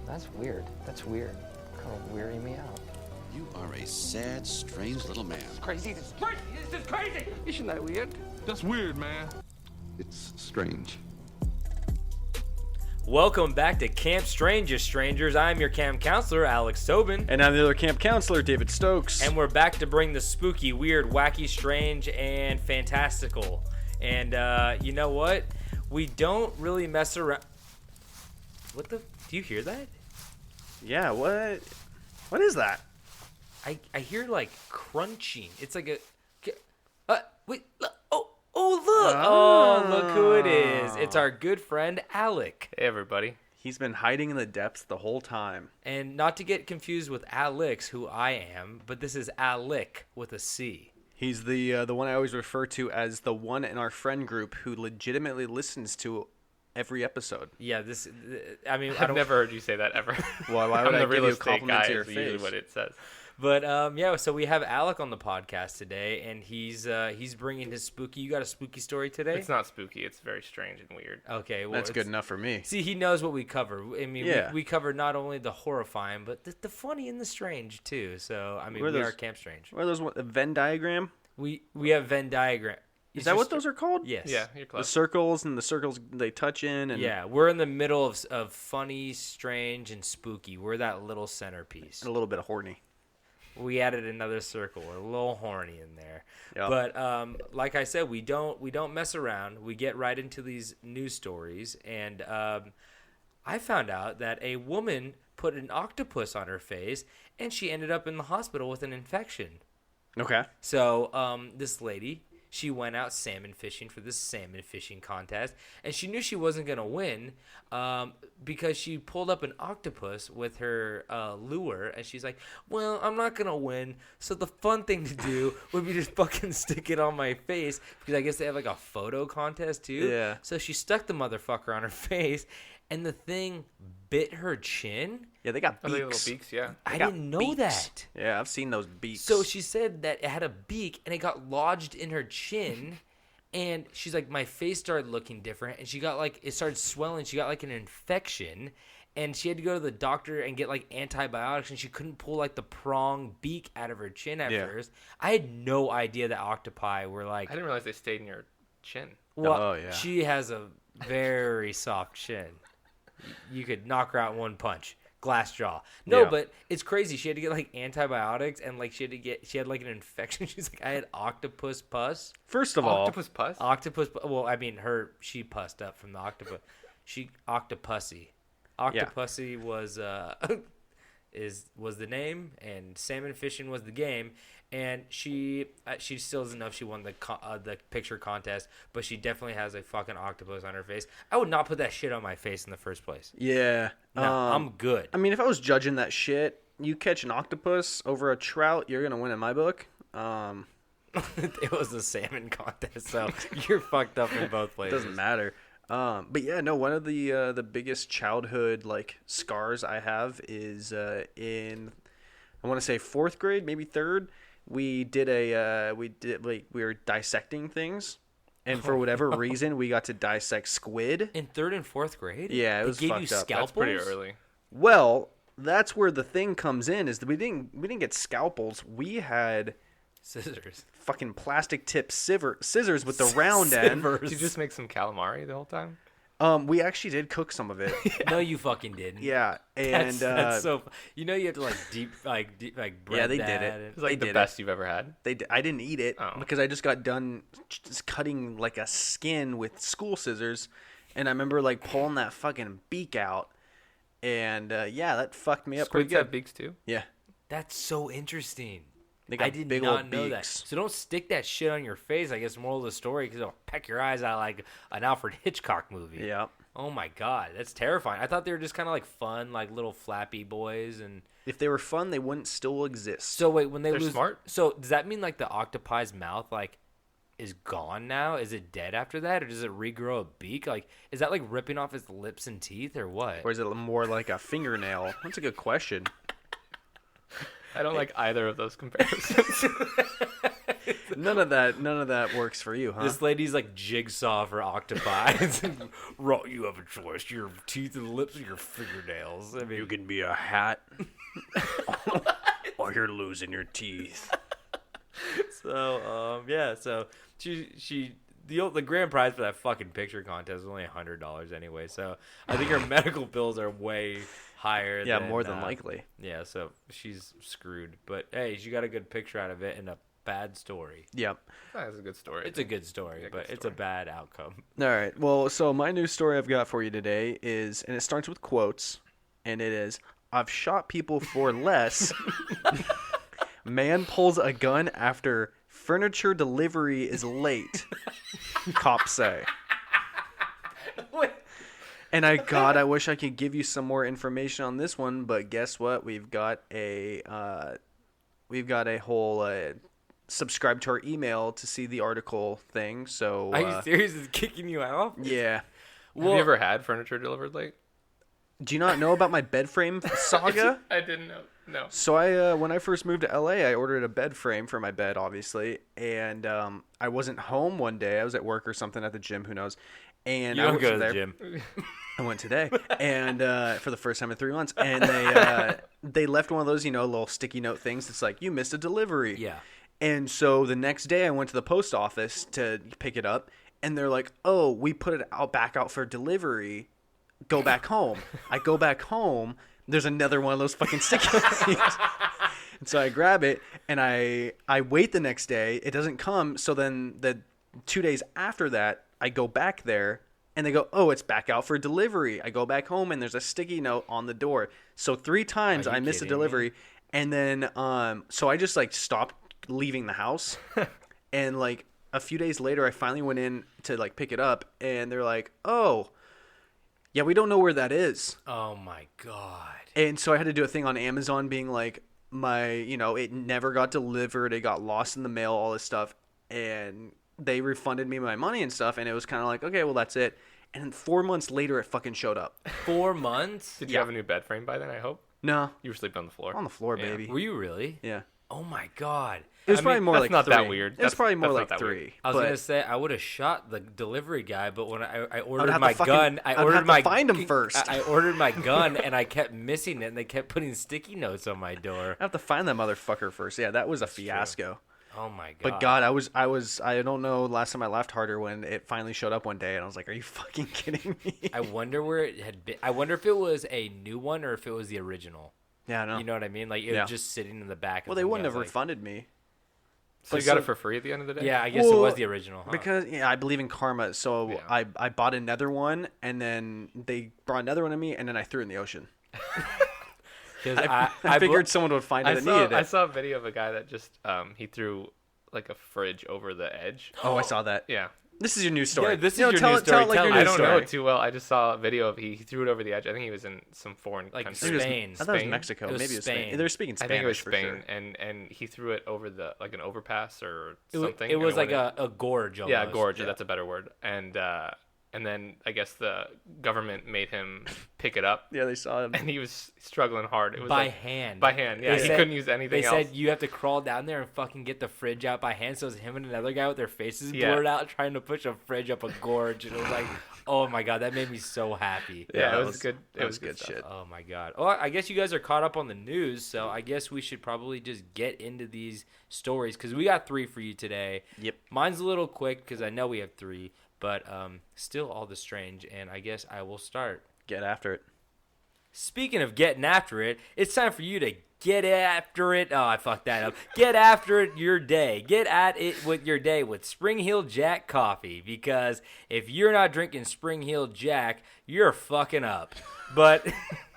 That's weird. That's weird. Kind of weirding me out. You are a sad, strange little man. Crazy. This is crazy. This is crazy. Isn't that weird? That's weird, man. It's strange. Welcome back to Camp Strangest Strangers. I'm your camp counselor, Alex Tobin. And I'm the other camp counselor, David Stokes. And we're back to bring the spooky, weird, wacky, strange, and fantastical. And you know what? We don't really mess around. What the? Do you hear that? Yeah, what? What is that? I hear like crunching. It's like a. Wait. Look who it is. It's our good friend, Alec. Hey, everybody. He's been hiding in the depths the whole time. And not to get confused with Alex, who I am, but this is Alec with a C. He's the one I always refer to as the one in our friend group who legitimately listens to every episode. Yeah, I've never heard you say that ever. Well, why would I'm I the give real you a estate compliment guy to your is usually face? what it says. But yeah, so we have Alec on the podcast today, and he's bringing his spooky. You got a spooky story today? It's not spooky. It's very strange and weird. Okay, well, That's good enough for me. See, he knows what we cover. I mean, Yeah. we cover not only the horrifying, but the funny and the strange too. So I mean, What are we those- are Camp Strange. What are those? A Venn diagram? We have Venn diagram. Is that what those are called? Yes. Yeah, you're The close. circles and the circles they touch in. And Yeah, we're in the middle of funny, strange, and spooky. We're that little centerpiece. and a little bit of horny. We added another circle. We're a little horny in there. Yep. But like I said, we don't mess around. We get right into these news stories. And I found out that a woman put an octopus on her face, and she ended up in the hospital with an infection. Okay. So this lady, she went out salmon fishing for this salmon fishing contest, and she knew she wasn't going to win because she pulled up an octopus with her lure, and she's like, well, I'm not going to win, so the fun thing to do would be just fucking stick it on my face, because I guess they have like a photo contest too. Yeah. So she stuck the motherfucker on her face, and the thing bit her chin. Yeah, they got Oh, they got beaks. little beaks, yeah. I got didn't know beaks. that. Yeah, I've seen those beaks. So she said that it had a beak and it got lodged in her chin, and she's like, my face started looking different, and she got like, it started swelling. She got like an infection, and she had to go to the doctor and get like antibiotics, and she couldn't pull like the prong beak out of her chin at Yeah. first. I had no idea that octopi were like, I didn't realize they stayed in your chin. well, Oh, yeah. she has a very soft chin. You could knock her out in one punch. Glass jaw. No, Yeah. but it's crazy. She had to get like antibiotics, and like she had like an infection. She's like, I had octopus pus. First of all, Octopus pus? Well, I mean, she pussed up from the octopus. She octopussy. Octopussy was was the name, and salmon fishing was the game. And she still doesn't know if she won the picture contest, but she definitely has a fucking octopus on her face. I would not put that shit on my face in the first place. yeah. No, I'm good. I mean, if I was judging that shit, you catch an octopus over a trout, you're gonna win in my book. It was a salmon contest, so you're fucked up in both It places. doesn't matter. But yeah, no. One of the biggest childhood like scars I have is in, I want to say 4th grade, maybe 3rd. We were dissecting things, and for whatever reason, we got to dissect squid. In 3rd and 4th grade? Yeah, it was They gave you fucked up. scalpels? That's pretty early. Well, that's where the thing comes in. Is that we didn't get scalpels. We had Scissors. fucking plastic tip scissors with the round end. Did you just make some calamari the whole time? We actually did cook some of it. No, you fucking didn't. Yeah, and That's so. You know, you have to like deep bread Yeah, they did that it. and- It's like They the did best you've ever had. I didn't eat it Oh. because I just got done just cutting like a skin with school scissors, and I remember like pulling that fucking beak out, and yeah, that fucked me up Squids pretty have good. beaks too? Yeah, That's so interesting. they got I did big not old know beaks. that. So don't stick that shit on your face. I guess moral of the story, because it'll peck your eyes out like an Alfred Hitchcock movie. Yeah, Oh my god, that's terrifying. I thought they were just kind of like fun, like little flappy boys. And if they were fun, they wouldn't still exist. so wait, when they They're lose, smart. So does that mean like the octopi's mouth like is gone now? Is it dead after that, or does it regrow a beak? Like, is that like ripping off its lips and teeth, or what? Or is it more like a fingernail? That's a good question. I don't like either of those comparisons. None of that works for you, huh? This lady's like Jigsaw for octopi. Raw, you have a choice: your teeth and lips, or your fingernails. I mean, You can be a hat, or you're losing your teeth. so yeah. So the grand prize for that fucking picture contest was only $100 anyway. So I think her medical bills are way higher. Yeah, than, more than likely. Yeah, so she's screwed. But hey, she got a good picture out of it and a bad story. Yep. That's a good story. It's a good story, Yeah, but good it's a story. bad outcome. All right. Well, so my news story I've got for you today is, and it starts with quotes, and it is, "I've shot people for less." Man pulls a gun after furniture delivery is late. Cops say. And I wish I could give you some more information on this one, but guess what? We've got a whole subscribe to our email to see the article thing. So Are you serious? It's kicking you out? yeah. Have you ever had furniture delivered late? Do you not know about my bed frame saga? I didn't know. No. So I when I first moved to LA, I ordered a bed frame for my bed, obviously, and I wasn't home one day. I was at work or something at the gym, who knows. And You I don't went go to there. the gym. I went today, and for the first time in 3 months, and they left one of those, little sticky note things that's like, you missed a delivery. Yeah. And so the next day I went to the post office to pick it up, and they're like, oh, we put it back out for delivery. Go back home. I go back home. There's another one of those fucking sticky notes. And so I grab it, and I wait the next day. It doesn't come. So then the 2 days after that, I go back there, and they go, oh, it's back out for delivery. I go back home, and there's a sticky note on the door. So 3 times Are you I missed a kidding delivery. And then so I just stopped leaving the house. And a few days later, I finally went in to pick it up, and they're like, oh, yeah, we don't know where that is. Oh my god. And so I had to do a thing on Amazon being like, it never got delivered. It got lost in the mail, all this stuff. And they refunded me my money and stuff. And it was kind of like, okay, well, that's it. And then 4 months later, it fucking showed up. 4 months? Did you have a new bed frame by then, I hope? No, You were sleeping on the floor. on the floor, Yeah. baby. Were you really? Yeah. Oh my god. It was I probably mean, more that's like not 3. that weird. It was probably more That's like not that weird. 3. I was but gonna say I would have shot the delivery guy, but when I ordered have my to fucking- gun, I'd have to find him first. I ordered my gun and I kept missing it, and they kept putting sticky notes on my door. I have to find that motherfucker first. Yeah, that was a fiasco. Oh my god! But God, I don't know. Last time I laughed harder when it finally showed up one day, and I was like, "Are you fucking kidding me?" I wonder where it had been. I wonder if it was a new one or if it was the original. Yeah, I know. You know what I mean? Like it Yeah. was just sitting in the back. Well, of they the wouldn't gun, have like- refunded me. So you got it for free at the end of the day? Yeah, I guess it was Well, the original. Huh? Because I believe in karma. So Yeah. I bought another one, and then they brought another one to me, and then I threw it in the ocean. 'Cause I figured someone would find it and needed I it. saw a video of a guy that just he threw like a fridge over the edge. Oh, I saw that. Yeah. This is your news story. Yeah, this is No, your tell news it- tell it story. like your Tell it. I news don't story. know it too well. I just saw a video of he threw it over the edge. I think he was in some foreign Like country. Maybe it was- Spain. I thought it was Spain? Mexico. It was Maybe it was Spain. Spain. They were speaking I Spanish think it was for Spain, sure. and he threw it over the like an overpass or It was, something. it was and like went a gorge. in- Almost. yeah, gorge. That's a better word. And then I guess the government made him pick it up, Yeah, they saw him. and he was struggling hard. It was by like, hand. By hand, yeah. They He said- couldn't use anything They else. said you have to crawl down there and fucking get the fridge out by hand. So it's him and another guy with their faces Yeah. blurred out trying to push a fridge up a gorge. And it was like, oh my god, that made me so happy. yeah, that it was good. It that was good shit. stuff. Oh my god. Oh, I guess you guys are caught up on the news, so I guess we should probably just get into these stories because we got 3 for you today. Yep. Mine's a little quick because I know we have 3, but still all the strange. And I guess I will start. Get after it. Speaking of getting after it, it's time for you to get after it. Oh, I fucked that up. Get after it your day. Get at it with your day with Spring Hill Jack coffee. Because if you're not drinking Spring Hill Jack, you're fucking up. But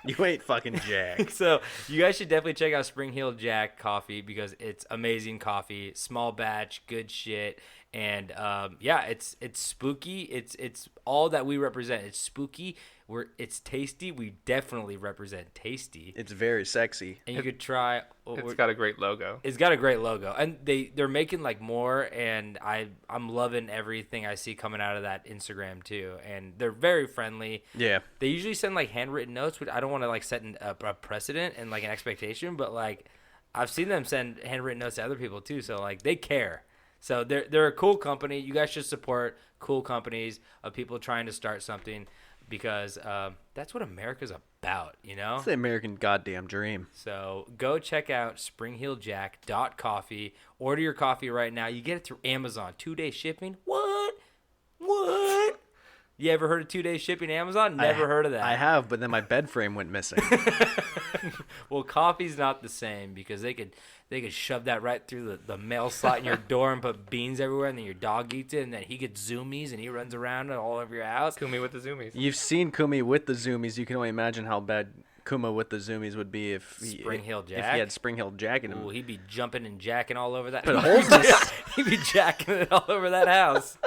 You ain't fucking Jack. so you guys should definitely check out Spring Hill Jack coffee because it's amazing coffee, small batch, good shit. And yeah, it's spooky. It's all that we represent. It's spooky. It's tasty. We definitely represent tasty. It's very sexy. And you could try. It's got a great logo. It's got a great logo, and they're making like more. And I'm loving everything I see coming out of that Instagram too. And they're very friendly. Yeah. They usually send like handwritten notes, which I don't want to like set a precedent and like an expectation, but like I've seen them send handwritten notes to other people too. So like they care. So they're a cool company. You guys should support cool companies of people trying to start something because that's what America's about, you know? It's the American goddamn dream. So go check out springhilljack.coffee. Order your coffee right now. You get it through Amazon. 2-day shipping? What? You ever heard of 2-day shipping Amazon? Never heard of that. I have, but then my bed frame went missing. Well, coffee's not the same because they could shove that right through the mail slot in your door and put beans everywhere, and then your dog eats it, and then he gets zoomies and he runs around all over your house. Kumi with the zoomies. You've seen Kumi with the zoomies. You can only imagine how bad Kuma with the zoomies would be if Spring Hill if Jack? he had Spring Hill Jack in him. Ooh, he'd be jumping and jacking all over that. Put holes in his He'd be jacking it all over that house.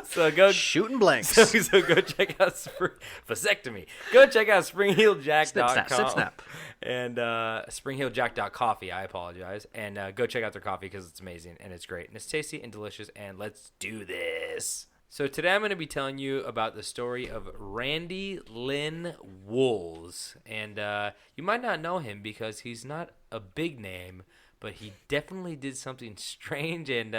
So go shooting blanks. So go check out vasectomy. Go check out springhilljack.com. Snip, snap. And springhilljack.coffee. I apologize. And go check out their coffee because it's amazing and it's great and it's tasty and delicious. And let's do this. So today I'm going to be telling you about the story of Randy Lynn Woolls. And you might not know him because he's not a big name, but he definitely did something strange and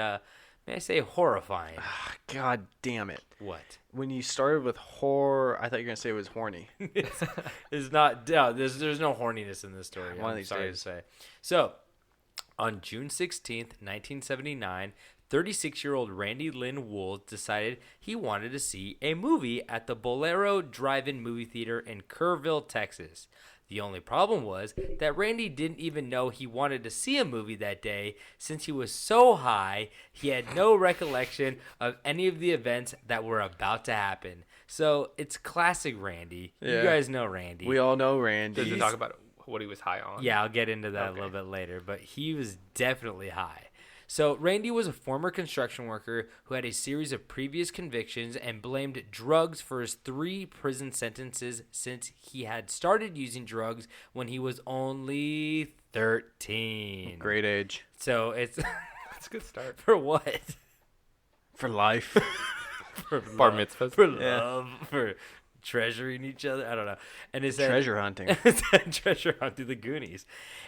may I say horrifying. God damn it. What? When you started with horror, I thought you were going to say it was horny. It's not. There's no horniness in this story. One of I'm these sorry days. to say. So, on June 16th, 1979, 36-year-old Randy Lynn Woolls decided he wanted to see a movie at the Bolero Drive-In movie theater in Kerrville, Texas. The only problem was that Randy didn't even know he wanted to see a movie that day since he was so high he had no recollection of any of the events that were about to happen. So it's classic Randy. You Yeah. guys know Randy. We all know Randy. Does it talk about what he was high on? Yeah, I'll get into that a Okay. little bit later, but he was definitely high. So Randy was a former construction worker who had a series of previous convictions and blamed drugs for his 3 prison sentences since he had started using drugs when he was only 13. Great age. So it's That's a good start. for what? For life. For Bar love, mitzvahs. for Yeah. love, for treasuring each other. I don't know. And it said Treasure hunting. treasure hunt through the Goonies,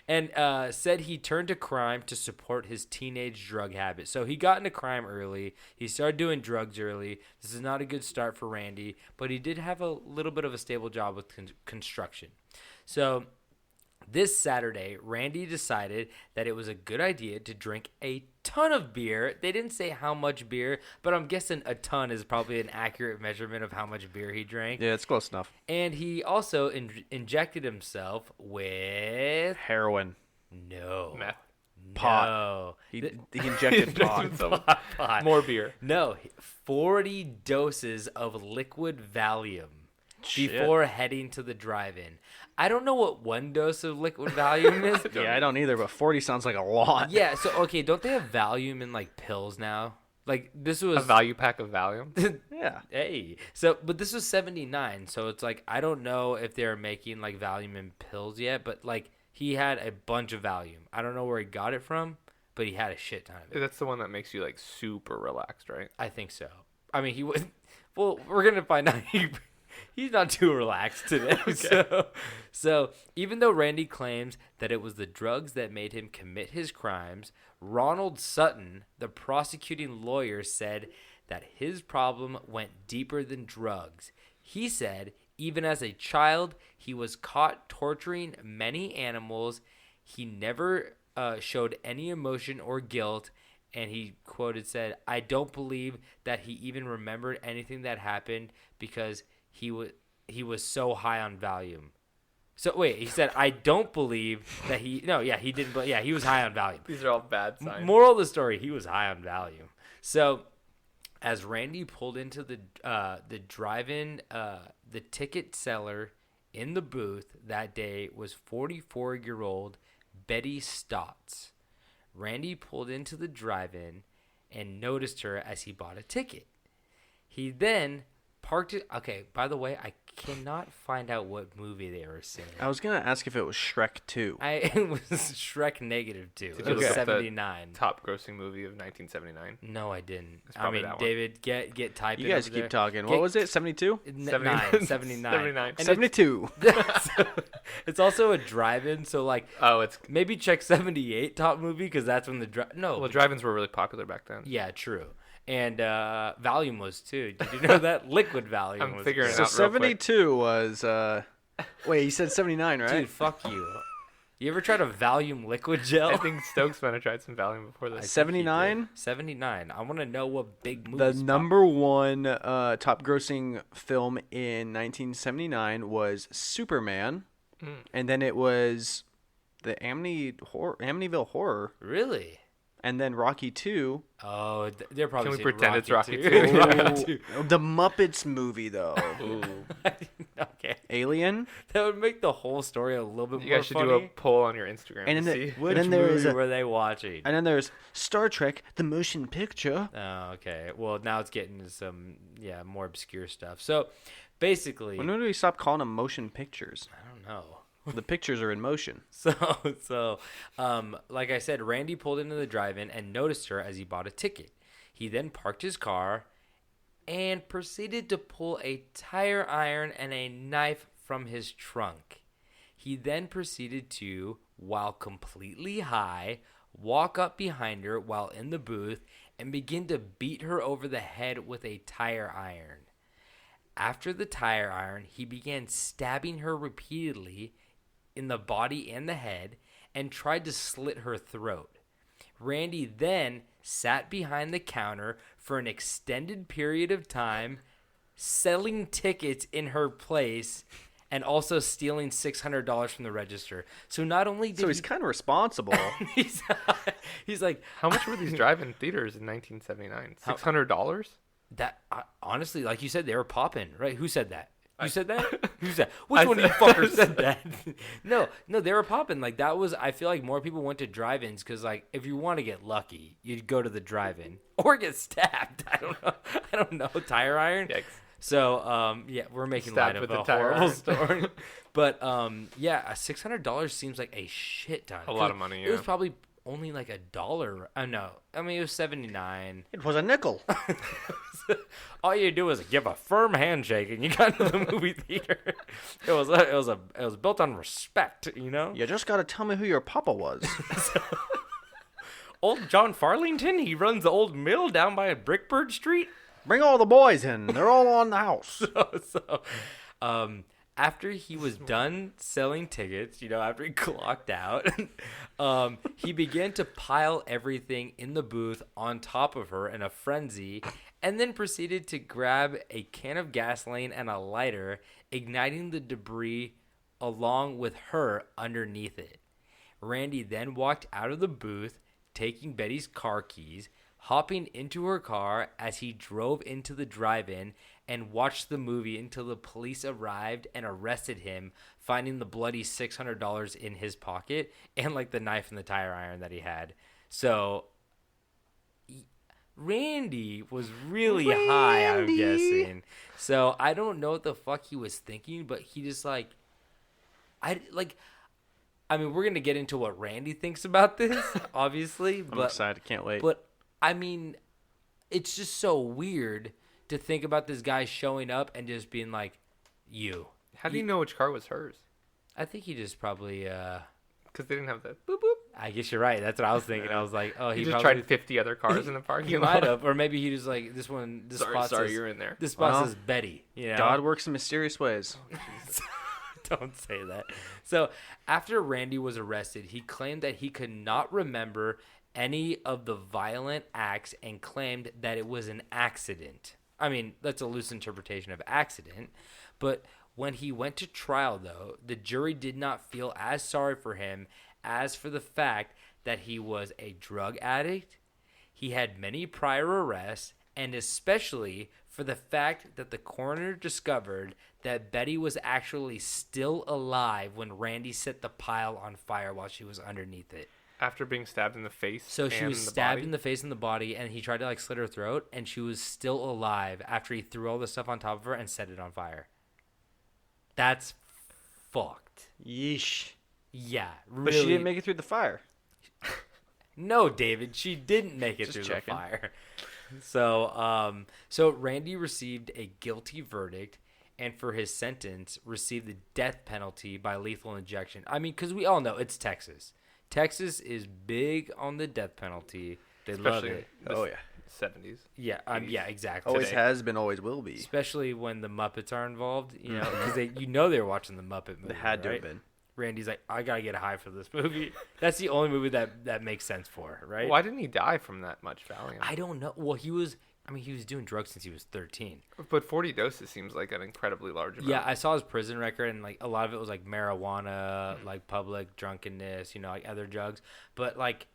and said he turned to crime to support his teenage drug habit. So he got into crime early. He started doing drugs early. This is not a good start for Randy, but he did have a little bit of a stable job with construction. So this Saturday, Randy decided that it was a good idea to drink a ton of beer. They didn't say how much beer, but I'm guessing a ton is probably an accurate measurement of how much beer he drank. Yeah, it's close enough. And he also injected himself with Heroin. Meth. Pot. No. He injected pot. Pot. More beer. No, 40 doses of liquid Valium Shit. before heading to the drive-in. I don't know what 1 dose of liquid Valium is. Yeah, I don't either, but 40 sounds like a lot. Yeah, so okay, don't they have Valium in like pills now? Like this was A value pack of Valium. Yeah. Hey, so but this was 79, so it's like I don't know if they're making like Valium in pills yet, but like he had a bunch of Valium. I don't know where he got it from, but he had a shit ton of it. That's the one that makes you like super relaxed, right? I think so. I mean, he was. Well, we're gonna find out. He's not too relaxed today. So even though Randy claims that it was the drugs that made him commit his crimes, Ronald Sutton, the prosecuting lawyer, said that his problem went deeper than drugs. He said even as a child, he was caught torturing many animals. He never showed any emotion or guilt. And he quoted said, "I don't believe that he even remembered anything that happened because he was so high on Valium." So wait, he said, "I don't believe that he." No, yeah, he didn't. But yeah, he was high on Valium. These are all bad signs. Moral of the story: he was high on Valium. So, as Randy pulled into the drive-in, the ticket seller in the booth that day was 44-year-old Betty Stotts. Randy pulled into the drive-in and noticed her as he bought a ticket. He then parked it. Okay, by the way, I cannot find out what movie they were seeing. I was gonna ask if it was Shrek 2. It was Shrek -2. Did It you was look up the 79. top grossing movie of 1979? No, I didn't. I probably mean, that one. David, get typing. You guys over keep there. talking. What was it? 72? 79. 79. And 72. it's also a drive-in, so like Oh, it's maybe check 78 top movie because that's when the well, drive-ins were really popular back then. yeah, true. And Valium was too. Did you know that liquid Valium I'm was? figuring it So out real quick. 72 was wait, you said 79, right? Dude, fuck you. You ever tried a Valium liquid gel? I think Stokes might have tried some Valium before this. 79? 79. I want to know what big The movies. number one top grossing film in 1979 was Superman. And then it was the Amityville Horror. Really? And then Rocky 2. Oh, they're probably. Can we saying pretend it's Rocky too. 2? Rocky 2. The Muppets movie, though. Ooh. Okay, Alien. that would make the whole story a little bit You more guys should funny. do a poll on your Instagram And to then, see. Which then there is movie were they watching? and then there's Star Trek: The Motion Picture. Oh, okay. Well, now it's getting to some more obscure stuff. So, basically, When do we stop calling them motion pictures? I don't know. The pictures are in motion. So, like I said, Randy pulled into the drive-in and noticed her as he bought a ticket. He then parked his car and proceeded to pull a tire iron and a knife from his trunk. He then proceeded to, while completely high, walk up behind her while in the booth and begin to beat her over the head with a tire iron. After the tire iron, he began stabbing her repeatedly in the body and the head and tried to slit her throat. Randy then sat behind the counter for an extended period of time, selling tickets in her place and also stealing $600 from the register. So not only did So he's kind of responsible. he's like, How much were these drive-in theaters in 1979? $600? that honestly, like you said, they were popping, right? Who said that? You said that? Who said? Which one of you fuckers said that? No, they were popping. Like that was. I feel like more people went to drive-ins because, like, if you want to get lucky, you'd go to the drive-in or get stabbed. I don't know. Tire iron. Yikes. So, we're making Stabbed light of with a the tire horrible iron. story. But $600 seems like a shit ton. A lot of money, It was yeah. probably only like $1. No, I mean it was 79. It was a nickel. All you do is give a firm handshake and you got into the movie theater. It was built on respect, you know. You just gotta tell me who your papa was. Old John Farlington, he runs the old mill down by Brickbird Street. Bring all the boys in. They're all on the house. After he was done selling tickets, after he clocked out, he began to pile everything in the booth on top of her in a frenzy, and then proceeded to grab a can of gasoline and a lighter, igniting the debris along with her underneath it. Randy then walked out of the booth, taking Betty's car keys, hopping into her car as he drove into the drive-in and watched the movie until the police arrived and arrested him, finding the bloody $600 in his pocket and like the knife and the tire iron that he had. So Randy was really high, I'm guessing. So I don't know what the fuck he was thinking, but he just we're going to get into what Randy thinks about this, obviously. I'm excited. Can't wait. But, I mean, it's just so weird to think about this guy showing up and just being like, you. How do you know which car was hers? I think he just probably, Because they didn't have the boop boop. I guess you're right. That's what I was thinking. I was like, oh, He he just probably, tried 50 other cars in the parking he lot. might have. Or maybe he just like, this spot Sorry, says, you're in there. This spot Well, says Betty. God works in mysterious ways. Don't say that. So after Randy was arrested, he claimed that he could not remember any of the violent acts and claimed that it was an accident. I mean, that's a loose interpretation of accident. But when he went to trial, though, the jury did not feel as sorry for him as for the fact that he was a drug addict, he had many prior arrests, and especially for the fact that the coroner discovered that Betty was actually still alive when Randy set the pile on fire while she was underneath it. After being stabbed in the face. So she and was the stabbed body? in the face and the body, and he tried to slit her throat, and she was still alive after he threw all the stuff on top of her and set it on fire. That's fucked. Yeesh. Yeah, really. But she didn't make it through the fire. No, David, she didn't make it Just through checking. the fire. So Randy received a guilty verdict, and for his sentence, received the death penalty by lethal injection. I mean, because we all know it's Texas. Texas is big on the death penalty. They love Especially it. in the Oh, yeah. 70s. Yeah, yeah, exactly. Always Today. has been, always will be. Especially when the Muppets are involved, because they were watching the Muppet movie. They had to right? have been. Randy's like, I gotta get high for this movie. That's the only movie that makes sense for her, right? Why didn't he die from that much Valium? I don't know. Well, he was doing drugs since he was 13. But 40 doses seems like an incredibly large amount. Yeah, I saw his prison record, and like a lot of it was like marijuana, like public drunkenness, like other drugs. But like,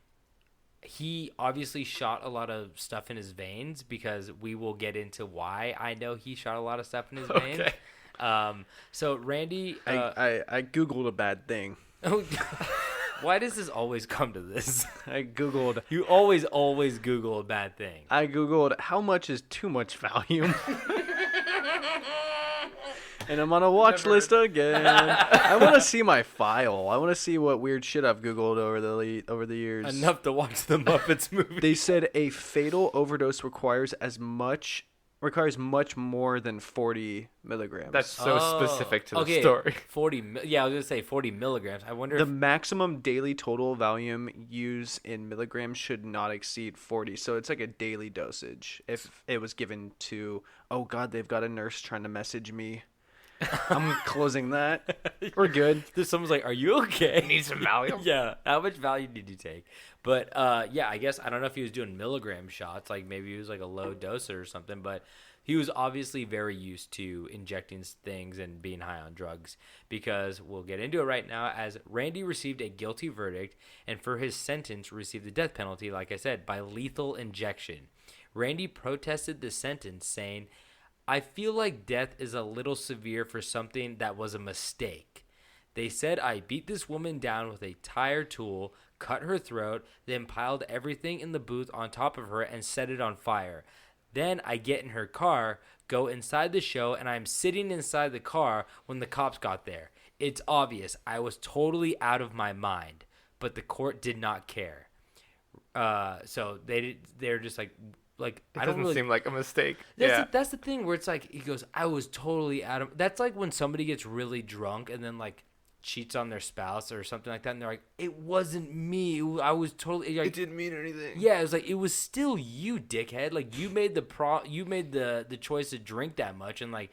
he obviously shot a lot of stuff in his veins, because we will get into why I know he shot a lot of stuff in his veins. Okay. So Randy, I Googled a bad thing. why does this always come to this? I Googled You always Google a bad thing. how much is too much Valium? And I'm on a watch list again. I want to see my file. I want to see what weird shit I've Googled over the years. Enough to watch the Muppets movie. They said a fatal overdose requires much more than 40 milligrams. That's so specific to the okay, story. 40. Yeah, I was gonna say 40 milligrams. I wonder the if maximum daily total Valium use in milligrams should not exceed 40. So it's like a daily dosage. If it was given to, oh God, they've got a nurse trying to message me. I'm closing that. We're good. someone's like, "Are you okay? Need some Valium? Yeah. How much Valium did you take? But yeah, I guess I don't know if he was doing milligram shots. Like maybe he was like a low doser or something. But he was obviously very used to injecting things and being high on drugs, because we'll get into it right now, as Randy received a guilty verdict, and for his sentence received the death penalty, like I said, by lethal injection. Randy protested the sentence, saying, I feel like death is a little severe for something that was a mistake. They said I beat this woman down with a tire tool, cut her throat, then piled everything in the booth on top of her and set it on fire. Then I get in her car, go inside the show, and I'm sitting inside the car when the cops got there. It's obvious I was totally out of my mind, but the court did not care. So they're just like It I don't doesn't really seem like a mistake. That's the thing where it's like, he goes, I was totally out of. That's like when somebody gets really drunk and then like cheats on their spouse or something like that, and they're like, it wasn't me. I was totally. Like, It didn't mean anything. yeah, it was like, it was still you, dickhead. Like you made the choice to drink that much, and like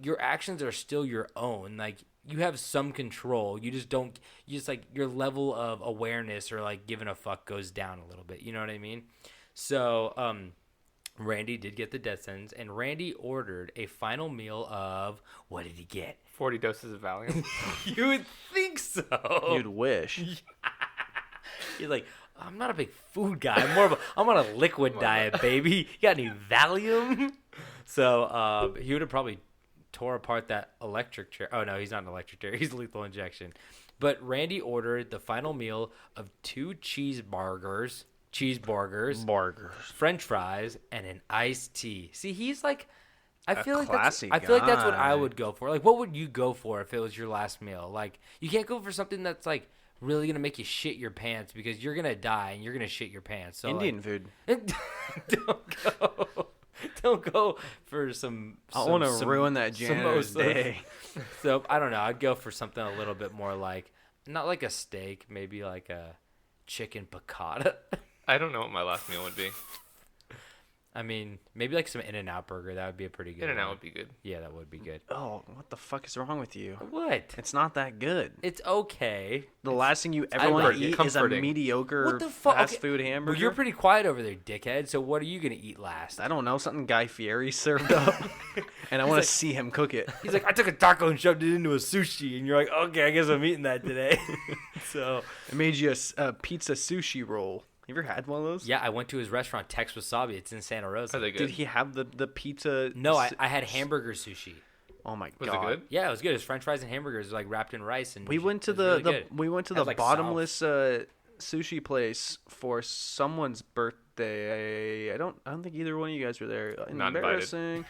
your actions are still your own. Like you have some control. You just don't. You just like your level of awareness or like giving a fuck goes down a little bit. You know what I mean? So Randy did get the death sentence, and Randy ordered a final meal of, what did he get? 40 doses of Valium. You would think so. You'd wish. He's like, I'm not a big food guy. I'm on a liquid diet, baby. You got any Valium? So he would have probably tore apart that electric chair. Oh, no, he's not an electric chair. He's lethal injection. But Randy ordered the final meal of 2 cheeseburgers, French fries, and an iced tea. See, he's like, I feel like that's what I would go for. Like, what would you go for if it was your last meal? Like, you can't go for something that's like really gonna make you shit your pants, because you're gonna die and you're gonna shit your pants. So Indian food. don't go for some. I want to ruin that janitor's samosas. day. So I don't know. I'd go for something a little bit more like, not like a steak, maybe like a chicken piccata. I don't know what my last meal would be. I mean, maybe like some In-N-Out burger. That would be a pretty good In-N-Out one. would be good. Yeah, that would be good. Oh, what the fuck is wrong with you? What? It's not that good. It's okay. The last thing you ever want to eat is a comforting. mediocre What the fuck? fast Okay, food hamburger. Well, you're pretty quiet over there, dickhead. So what are you gonna eat last? I don't know, something Guy Fieri served up, and I want to see him cook it. He's like, I took a taco and shoved it into a sushi, and you're like, okay, I guess I'm eating that today. So I made you a pizza sushi roll. You ever had one of those? yeah, I went to his restaurant, Tex Wasabi. It's in Santa Rosa. Are they good? Did he have the pizza? No, I had hamburger sushi. Oh my Was god. it good? Yeah, it was good. It's French fries and hamburgers, like wrapped in rice, and We went to it was really good. we went to Had, the like, bottomless sushi place for someone's birthday. I don't think either one of you guys were there. Not invited. Embarrassing.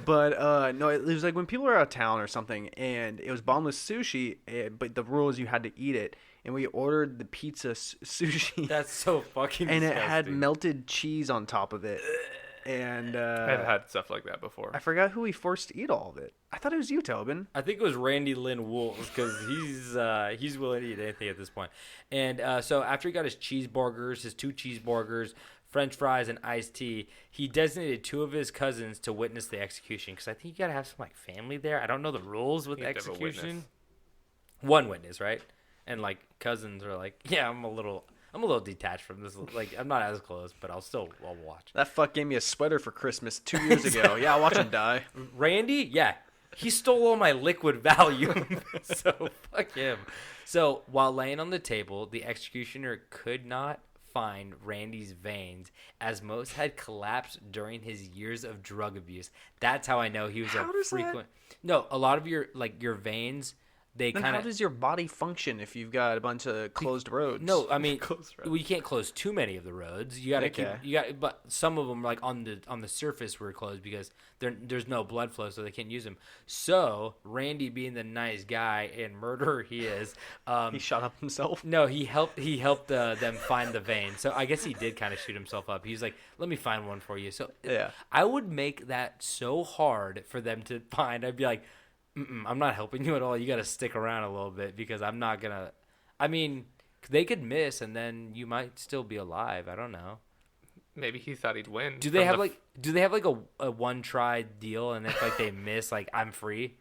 But no, it was like when people were out of town or something, and it was boneless sushi. But the rule is you had to eat it, and we ordered the pizza sushi. That's so fucking and disgusting. it had melted cheese on top of it. And I've had stuff like that before. I forgot who we forced to eat all of it. I thought it was you, Tobin. I think it was Randy Lynn Woolls because he's willing to eat anything at this point. And so after he got his cheeseburgers, his 2 cheeseburgers, French fries, and iced tea, he designated 2 of his cousins to witness the execution because I think you gotta have some like family there. I don't know the rules with You have to have a execution. witness. One witness, right? And like cousins are like, yeah, I'm a little detached from this. Like I'm not as close, but I'll watch. That fuck gave me a sweater for Christmas 2 years ago. Yeah, I'll watch him die. Randy, yeah, he stole all my liquid Valium, so fuck him. So while laying on the table, the executioner could not find Randy's veins, as most had collapsed during his years of drug abuse. That's how I know he was How a does frequent. No, a lot of your veins. They Then kind how of. does your body function if you've got a bunch of closed roads? No, I mean, Close roads. we can't close too many of the roads. You gotta Okay. but some of them like on the surface were closed because there's no blood flow, so they can't use them. So Randy, being the nice guy and murderer he is, He shot up himself. no, he helped them find the vein. So I guess he did kind of shoot himself up. He was like, "Let me find one for you." So Yeah. I would make that so hard for them to find. I'd be like, I'm not helping you at all. You got to stick around a little bit because I'm not going to. I mean, they could miss and then you might still be alive. I don't know. Maybe he thought he'd win. Do they have like a one try deal and if like they miss, like I'm free?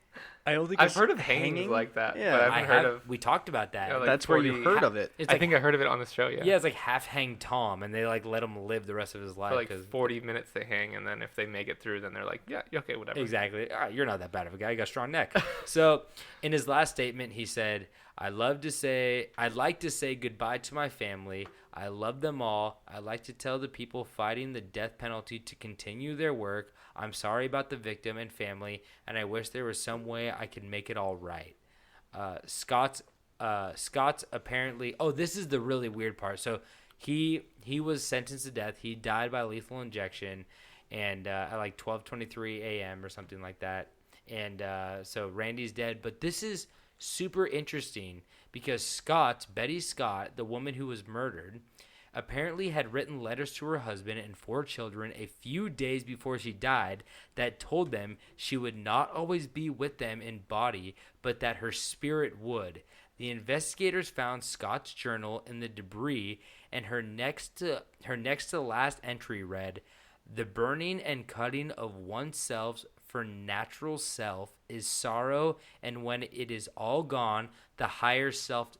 I don't think I've heard of hangings like that, Yeah. but I I haven't heard of. We talked about that. Yeah, like That's where you 40 heard of it. It's I like, think I heard of it on the show. Yeah. yeah, it's like half hang Tom and they like let him live the rest of his For life. like 'cause- 40 minutes they hang, and then if they make it through, then they're like, yeah, okay, whatever. Exactly. All right, you're not that bad of a guy. You got a strong neck. So, in his last statement, he said, I'd like to say goodbye to my family. I love them all. I'd like to tell the people fighting the death penalty to continue their work. I'm sorry about the victim and family, and I wish there was some way I could make it all right." Scott's apparently. Oh, this is the really weird part. So, he was sentenced to death. He died by lethal injection, and at like 12:23 a.m. or something like that. And so Randy's dead. But this is super interesting because Betty Scott, the woman who was murdered, apparently had written letters to her husband and 4 children a few days before she died that told them she would not always be with them in body, but that her spirit would. The investigators found Scott's journal in the debris, and her next to last entry read, "The burning and cutting of oneself for natural self is sorrow, and when it is all gone, the higher self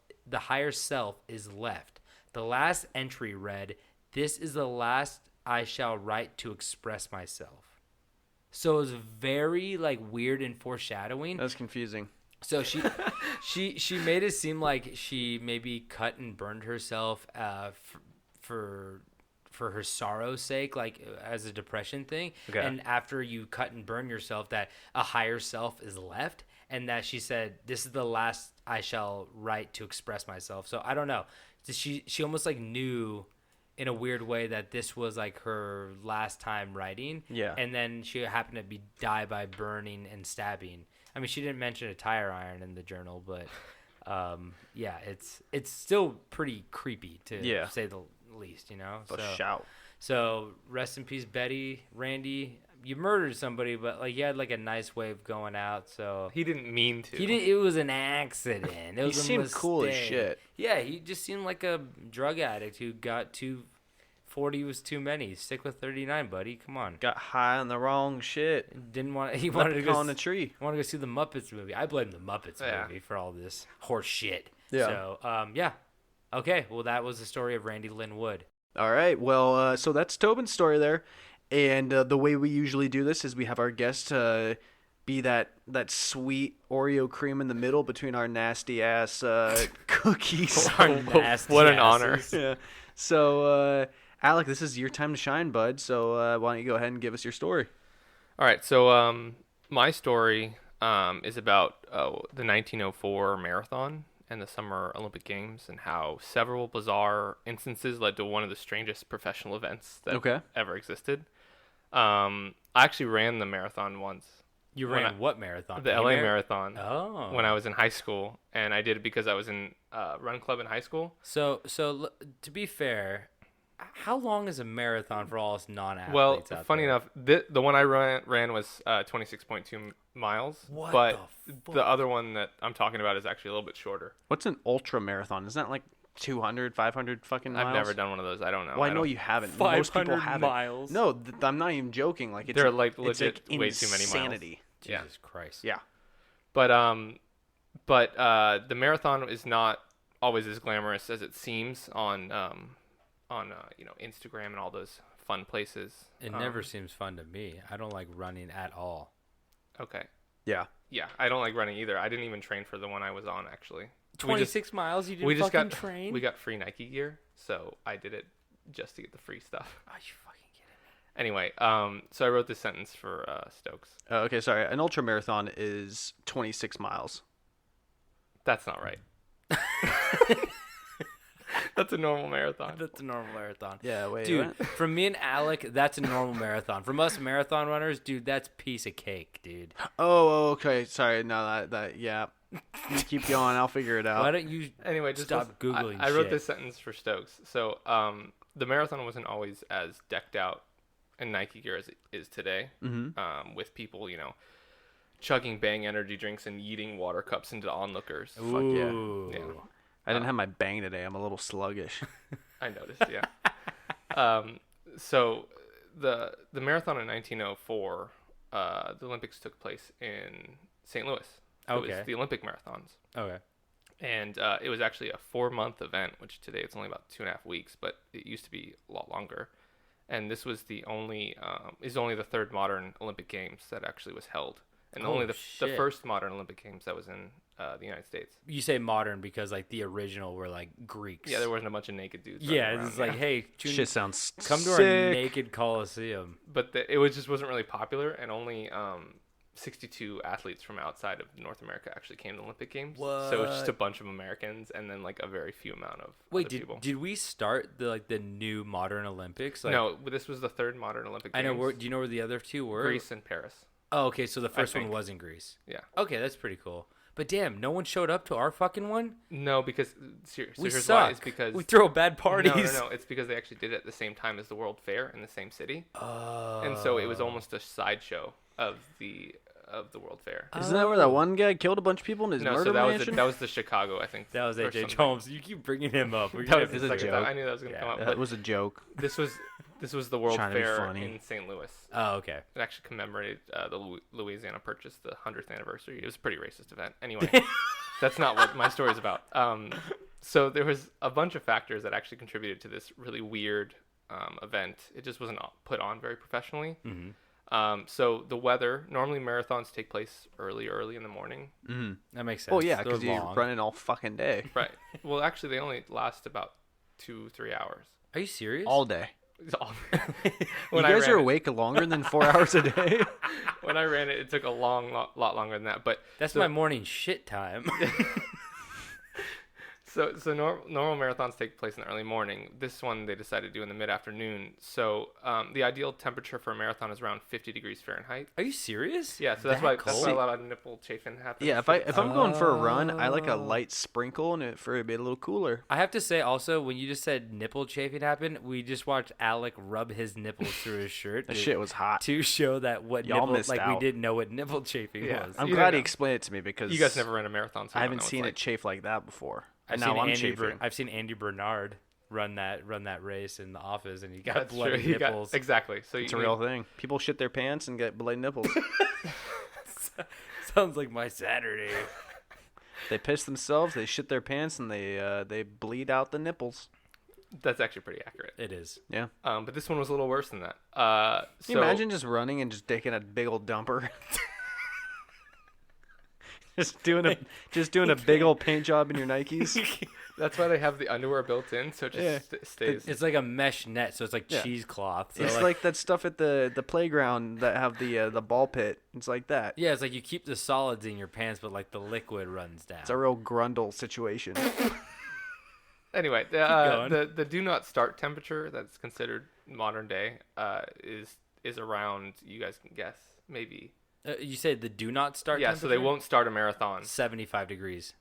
is left." The last entry read, "This is the last I shall write to express myself." So it was very like weird and foreshadowing. That's confusing. So she made it seem like she maybe cut and burned herself for her sorrow's sake, like as a depression thing. Okay. And after you cut and burn yourself, that a higher self is left, and that she said, "This is the last I shall write to express myself." So I don't know. She almost like knew in a weird way that this was like her last time writing. Yeah. And then she happened to die by burning and stabbing. I mean, she didn't mention a tire iron in the journal, but yeah, it's still pretty creepy to say the least, you know. Shout. So rest in peace, Betty, Randy. You murdered somebody, but like you had like a nice way of going out. So He didn't mean to. he did. It was an accident. It was a seemed cool as mistake. shit. Yeah, he just seemed like a drug addict who got 240 was too many. Stick with 39, buddy. Come on. Got high on the wrong shit. Didn't want. He wanted to go on a tree. want to go see the Muppets movie. I blame the Muppets Yeah. movie for all this horse shit. Yeah. So yeah. Okay. Well, that was the story of Randy Lynn Wood. All right. Well, so that's Tobin's story there. And the way we usually do this is we have our guest be that sweet Oreo cream in the middle between our nasty ass cookies. Our nasty What an honor. asses. Yeah. So, Alec, this is your time to shine, bud. So why don't you go ahead and give us your story? All right, so my story is about the 1904 marathon and the Summer Olympic Games, and how several bizarre instances led to one of the strangest professional events that ever existed. I actually ran the marathon once. You ran what marathon? The LA Marathon. Oh. When I was in high school, and I did it because I was in run club in high school. So to be fair, how long is a marathon for all us non-athletes Well, out funny there? enough, the one I ran was 26.2 miles. What but the fuck? the other one that I'm talking about is actually a little bit shorter. What's an ultra marathon? Isn't that like 200, 500 fucking miles? I've never done one of those. I don't know. Well, I know you haven't. Most people 500 haven't. miles. No, I'm not even joking. Like it's They're like it's legit like way too many miles. insanity. Yeah. Jesus Christ. Yeah. But the marathon is not always as glamorous as it seems on Instagram and all those fun places. It never seems fun to me. I don't like running at all. Okay. Yeah. Yeah, I don't like running either. I didn't even train for the one I was on actually. 26 miles. You didn't we just fucking got train. we got free Nike gear, so I did it just to get the free stuff. Are you fucking kidding me? Anyway, so I wrote this sentence for Stokes. Okay, sorry. An ultra marathon is 26 miles. That's not right. That's a normal marathon. That's a normal marathon. Yeah, wait. Dude, what? from me and Alec, that's a normal marathon. From us marathon runners, dude, that's piece of cake, dude. Oh, okay. Sorry. No, that yeah. You keep going. I'll figure it out. Why don't you Anyway, just stop Googling I wrote shit? this sentence for Stokes. So the marathon wasn't always as decked out in Nike gear as it is today. Mm-hmm. With people, chugging Bang energy drinks and eating water cups into onlookers. Fuck yeah. Ooh. Yeah. I didn't have my bang today. I'm a little sluggish. I noticed, yeah. So the marathon in 1904, the Olympics took place in St. Louis. It Okay. was the Olympic marathons. Okay. And it was actually a 4-month event, which today it's only about 2.5 weeks, but it used to be a lot longer. And this was the only the third modern Olympic Games that actually was held, and only the first modern Olympic Games that was in the United States. You say modern because like the original were like Greeks. Yeah, there wasn't a bunch of naked dudes. Yeah, running it's around, like, hey, Shit sounds come to our sick. naked Coliseum. but just wasn't really popular, and only 62 athletes from outside of North America actually came to the Olympic Games. So it was just a bunch of Americans, and then like a very few amount of Wait, other people. did we start the new modern Olympics? Like, No, this was the third modern Olympic Games. I know. Do you know where the other two were? Greece and Paris. Oh, okay. So the first one think. was in Greece. Yeah. Okay, that's pretty cool. But damn, no one showed up to our fucking one. No, because seriously, We here's suck. why. It's because we throw bad parties. No. It's because they actually did it at the same time as the World Fair in the same city, Oh. and so it was almost a sideshow of the World Fair. Isn't that where that one guy killed a bunch of people in his No, murder so mansion? that was the Chicago, I think. That was or AJ something. Jones. You keep bringing him up. We're That gonna was have the to- a second joke. time. I knew that was gonna come up. That But was a joke. this was the World Trying to be Fair funny. in St. Louis. Oh, okay. It actually commemorated the Louisiana Purchase, the 100th anniversary. It was a pretty racist event. Anyway, that's not what my story's about. So there was a bunch of factors that actually contributed to this really weird event. It just wasn't put on very professionally. Mm-hmm. So the weather, normally marathons take place early in the morning. That makes sense. Oh yeah, They're because you're long. running all fucking day, Right. Well, actually, they only last about 2-3 hours. Are you serious? all day. It's all- You when I guys ran are it- awake longer than 4 hours a day. When I ran it, it took a lot longer than that. But That's my morning shit time. So normal marathons take place in the early morning. This one they decided to do in the mid-afternoon. So the ideal temperature for a marathon is around 50 degrees Fahrenheit. Are you serious? Yeah, so that's That why cold? a lot of nipple chafing happens. Yeah, if I'm going for a run, I like a light sprinkle and it for it to be a little cooler. I have to say also, when you just said nipple chafing happened, we just watched Alec rub his nipples through his shirt. That shit was hot. To show that what Y'all nipple, missed like out. we didn't know what nipple chafing Yeah. was. I'm You glad don't he know. explained it to me because You guys never ran a marathon, so I you don't haven't know what seen it's it like. chafe like that before. I've And now I'm seen chafing. I've seen Andy Bernard run that race in the office, and he got That's bloody true. You got- nipples. exactly. So It's a real thing. People shit their pants and get bloody nipples. Sounds like my Saturday. They piss themselves, they shit their pants, and they bleed out the nipples. That's actually pretty accurate. It is. Yeah. But this one was a little worse than that. Can So you imagine just running and just taking a big old dumper? just doing a big old paint job in your Nikes. That's why they have the underwear built in, so it just stays. It's like a mesh net, so it's like cheesecloth. So It's like that stuff at the playground that have the ball pit. It's like that. yeah, it's like you keep the solids in your pants, but like the liquid runs down. It's a real grundle situation. Anyway, going. the do not start temperature that's considered modern day is around, you guys can guess, maybe. You said the do not start. Yeah, so they won't start a marathon. 75 degrees.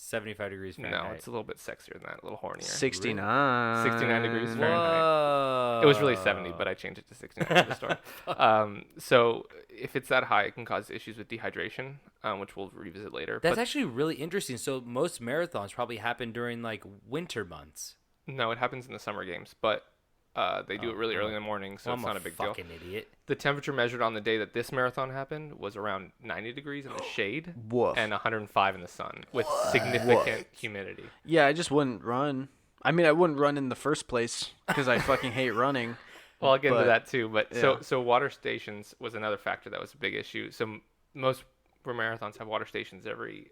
75 degrees Fahrenheit. No, it's a little bit sexier than that, a little hornier. 69. 69 degrees Fahrenheit. Whoa. It was really 70, but I changed it to 69 for the story. So if it's that high, it can cause issues with dehydration, which we'll revisit later. That's but actually really interesting. So most marathons probably happen during like winter months. no, it happens in the summer games, but they do it really early in the morning, so it's not a big deal. Fucking idiot. The temperature measured on the day that this marathon happened was around 90 degrees in the shade Woof. and 105 in the sun with significant humidity. Yeah, I just wouldn't run. I mean, I wouldn't run in the first place because I fucking hate running. Well, I'll get into But, that too. But yeah. so water stations was another factor that was a big issue. So most marathons have water stations every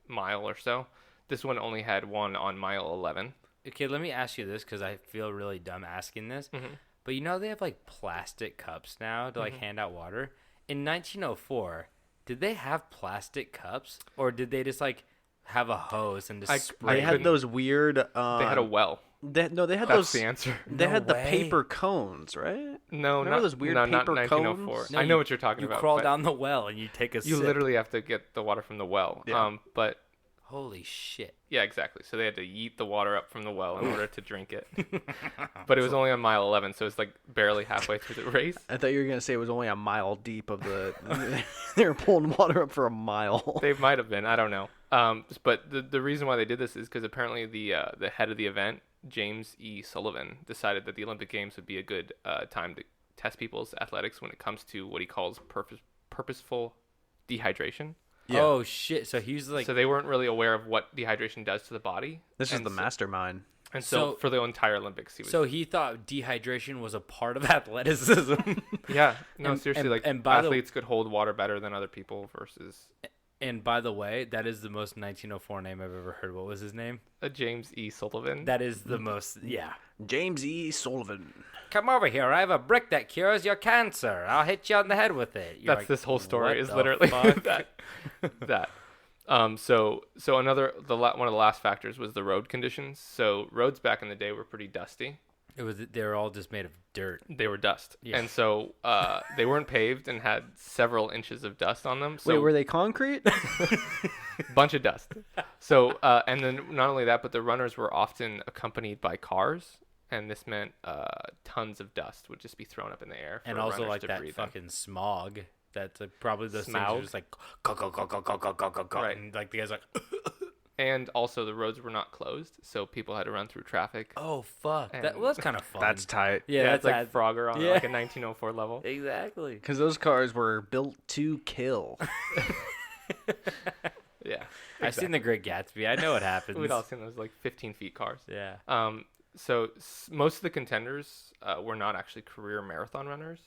mile or so. This one only had one on mile 11. Okay, let me ask you this because I feel really dumb asking this. Mm-hmm. But you know they have like plastic cups now to like hand out water. In 1904, did they have plastic cups or did they just like have a hose and just spray? They had couldn't- those weird. They had a well. They had That's those. the answer. They No had the way. paper cones, right? No, Remember not those weird no, not paper 1904. cones? No, I know what you're talking you about. crawl but down the well and you take a You sip. literally have to get the water from the well. Yeah. But Holy shit. yeah, exactly. So they had to yeet the water up from the well in order to drink it. But it was only on mile 11, so it's like barely halfway through the race. I thought you were gonna say it was only a mile deep of the. They were pulling water up for a mile. They might have been. I don't know. But the reason why they did this is because apparently the head of the event, James E. Sullivan, decided that the Olympic Games would be a good time to test people's athletics when it comes to what he calls purposeful dehydration. Yeah. Oh shit. So he was like So they weren't really aware of what dehydration does to the body. This is And the so- mastermind. And so So- for the entire Olympics, he was. so he thought dehydration was a part of athleticism. yeah, no, and- seriously, and- like and by the- athletes could hold water better than other people versus And by the way, that is the most 1904 name I've ever heard. What was his name? a James E. Sullivan. That is the most, yeah. James E. Sullivan. Come over here. I have a brick that cures your cancer. I'll hit you on the head with it. You're That's like, this whole story "What is the literally fuck?" that. So another one of the last factors was the road conditions. So roads back in the day were pretty dusty. They were all just made of dirt. They were dust, Yeah. and so they weren't paved and had several inches of dust on them. So Wait, were they concrete? bunch of dust. So and then not only that, but the runners were often accompanied by cars, and this meant tons of dust would just be thrown up in the air for And also runners like to that breathe in. fucking smog. That's probably those things Smaug? are just like, go. Right. And like the guy's like, And also the roads were not closed, so people had to run through traffic. oh, fuck. And- That's kind of fun. That's tight. Yeah, It's like Frogger on yeah. like a 1904 level. Exactly. Because those cars were built to kill. Yeah. I've seen The Great Gatsby. I know what happens. We'd all seen those like 15 feet cars. Yeah. So most of the contenders were not actually career marathon runners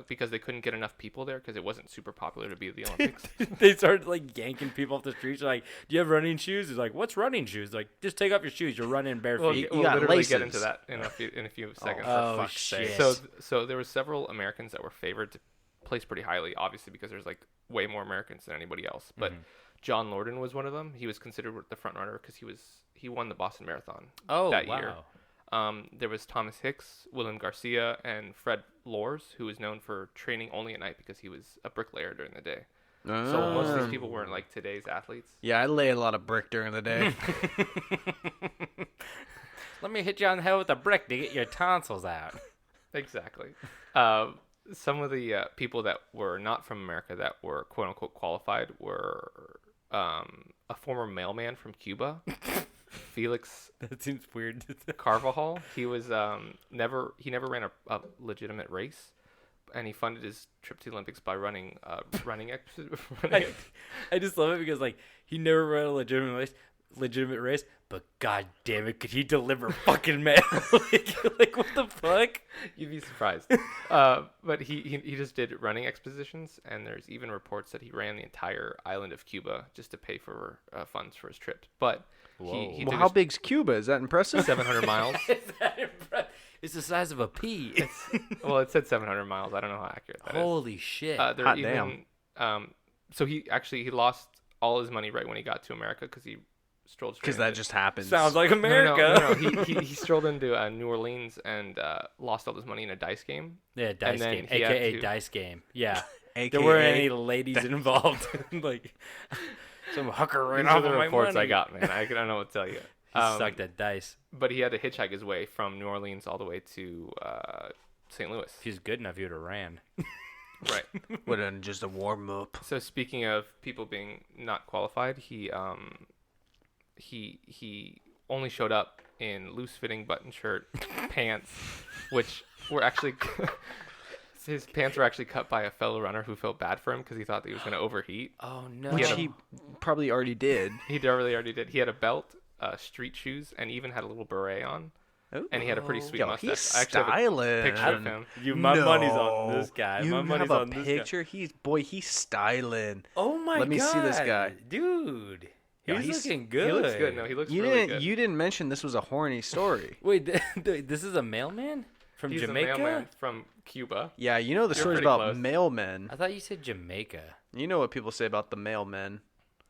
because they couldn't get enough people there because it wasn't super popular to be at the Olympics. They started like yanking people off the streets. They're like, "Do you have running shoes?" He's like, "What's running shoes?" Like, just take off your shoes. You're running bare We'll, feet. we'll got literally laces. get into that in a few seconds. Oh, fuck's shit. sake. So there were several Americans that were favored to place pretty highly, obviously because there's like way more Americans than anybody else. But John Lorden was one of them. He was considered the front runner because he won the Boston Marathon that year. There was Thomas Hicks, William Garcia, and Fred Lors, who was known for training only at night because he was a bricklayer during the day. So most of these people weren't like today's athletes. Yeah, I lay a lot of brick during the day. Let me hit you on the head with a brick to get your tonsils out. Exactly. Some of the people that were not from America that were quote unquote qualified were a former mailman from Cuba, Felix That seems weird. Carvajal. He was never ran a legitimate race, and he funded his trip to the Olympics by running. I just love it because like he never ran a legitimate race. legitimate race, but god damn it, could he deliver fucking mail? like what the fuck? You'd be surprised. But he just did running expositions, and there's even reports that he ran the entire island of Cuba just to pay for funds for his trip. But he Well, did how big's Cuba? Is that impressive? 700 miles. It's the size of a pea. Well, it said 700 miles. I don't know how accurate that is. Holy shit. There Hot even, so he lost all his money right when he got to America because he strolled straight Because that into- just happens. Sounds like No, America. no. He strolled into New Orleans and lost all his money in a dice game. Yeah, dice And then game, he had aka to- dice game. Yeah. AKA There weren't any ladies involved. Like some hooker ran These are off the of my reports money. I got, man. I don't know what to tell you. He sucked at dice. But he had to hitchhike his way from New Orleans all the way to St. Louis. If he was good enough, he would have ran. Right. Would have just a warm up. So speaking of people being not qualified, he only showed up in loose-fitting button shirt pants, which were actually his pants were actually cut by a fellow runner who felt bad for him because he thought that he was going to overheat. Oh no. Which had a- he probably already did. He already did. He had a belt, street shoes, and even had a little beret on. Ooh. And he had a pretty sweet Yo, mustache. he's I actually have a styling. picture of him. My money's on this guy. You My have money's a on this picture? He's styling. guy. Oh my god. Let me see this guy. Dude. Yo, He's he's- looking good. He looks good. No, he looks You really didn't. good. You didn't mention this was a horny story. Wait, this is a mailman from He's Jamaica? a mailman from Cuba. Yeah, you know the You're stories pretty about close. mailmen. I thought you said Jamaica. You know what people say about the mailmen.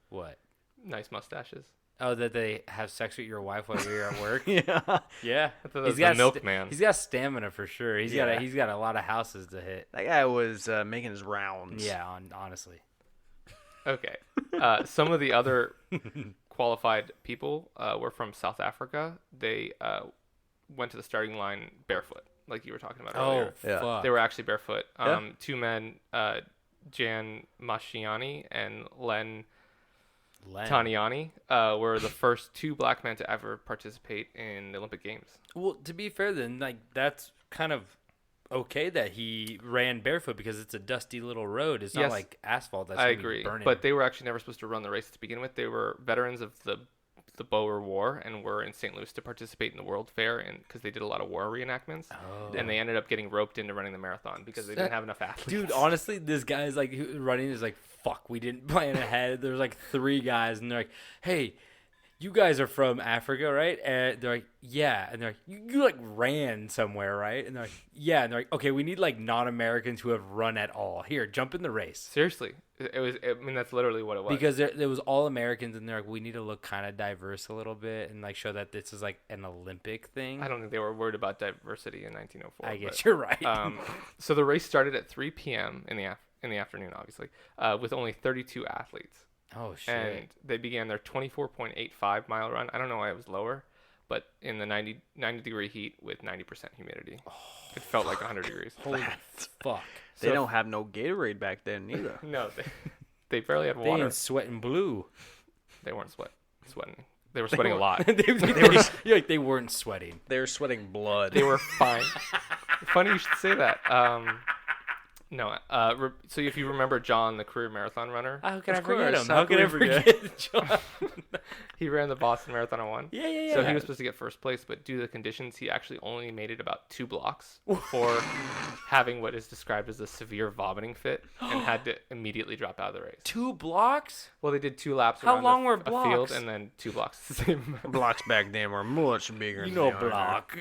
What? Nice mustaches. Oh, that they have sex with your wife while you're at work? Yeah. Yeah. I thought that was the milkman. He's got stamina for sure. He's Yeah. got a lot of houses to hit. That guy was making his rounds. Yeah, honestly. Okay. Some of the other qualified people were from South Africa. They went to the starting line barefoot, like you were talking about earlier. Yeah. Fuck. They were actually barefoot. Yeah. Two men, Jan Mashiani and Len Taniani, were the first two black men to ever participate in the Olympic Games. Well, to be fair, then, like, that's kind of okay that he ran barefoot because it's a dusty little road. It's not Yes, like asphalt that's I gonna be agree, burning. but they were actually never supposed to run the race to begin with. They were veterans of the Boer War and were in St. Louis to participate in the World Fair, and because they did a lot of war reenactments, and they ended up getting roped into running the marathon because they didn't have enough athletes. Dude, honestly, this guy's like running is like, fuck, we didn't plan ahead. There's like three guys, and they're like, hey, you guys are from Africa, right? And they're like, yeah. And they're like, you like ran somewhere, right? And they're like, yeah. And they're like, okay, we need like non-Americans who have run at all. Here, jump in the race. Seriously, it was. I mean, that's literally what it was. Because there was all Americans, and they're like, we need to look kind of diverse a little bit and like show that this is like an Olympic thing. I don't think they were worried about diversity in 1904. I guess but, you're right. So the race started at 3 p.m. in the afternoon, obviously, with only 32 athletes. Oh shit! And they began their 24.85 mile run. I don't know why it was lower, but in the 90 degree heat with 90% humidity. It felt like 100 degrees. Holy fuck! They don't have no Gatorade back then either. No, they barely had They water. ain't sweating blue. They weren't sweating. They were sweating a lot. You're like, they weren't sweating. They were sweating blood. They were fine. Funny you should say that. No. So if you remember John, the career marathon runner, How can I Of forget course, him? how How can can I we forget John? he ran the Boston Marathon and won. Yeah. So he was supposed to get first place, but due to the conditions, he actually only made it about 2 blocks before having what is described as a severe vomiting fit and had to immediately drop out of the race. 2 blocks? Well, they did 2 laps How around long were a field blocks? and then 2 blocks. The same Blocks back then were much bigger. You than know, they are now. block.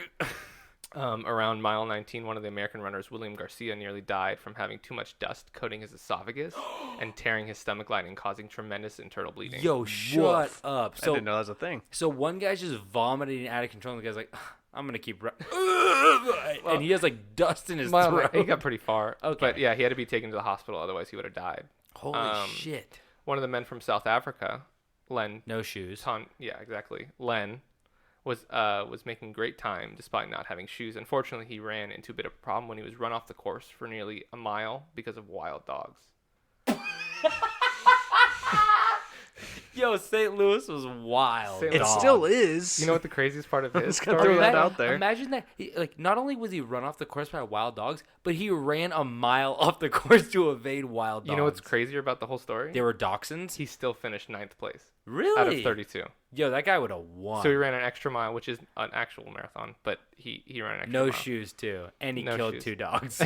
Around mile 19, one of the American runners, William Garcia, nearly died from having too much dust coating his esophagus and tearing his stomach lining, causing tremendous internal bleeding. Yo, shut up. I didn't know that was a thing. So one guy's just vomiting out of control, and the guy's like, I'm gonna keep and he has like dust in his throat. He got pretty far. Okay. But yeah, he had to be taken to the hospital, otherwise he would have died. Holy shit. One of the men from South Africa, Len, No shoes. Len was making great time despite not having shoes. Unfortunately, he ran into a bit of a problem when he was run off the course for nearly a mile because of wild dogs. Yo, St. Louis was wild. St. It Dog. still is. You know what the craziest part of his Just gonna story throw is? that out there. Imagine that. Like, not only was he run off the course by wild dogs, but he ran a mile off the course to evade wild dogs. You know what's crazier about the whole story? They were dachshunds? He still finished 9th place Really? out of 32. Yo, that guy would have won. So he ran an extra mile, which is an actual marathon, but he ran an extra no mile. shoes, too. And he No killed shoes. 2 dogs.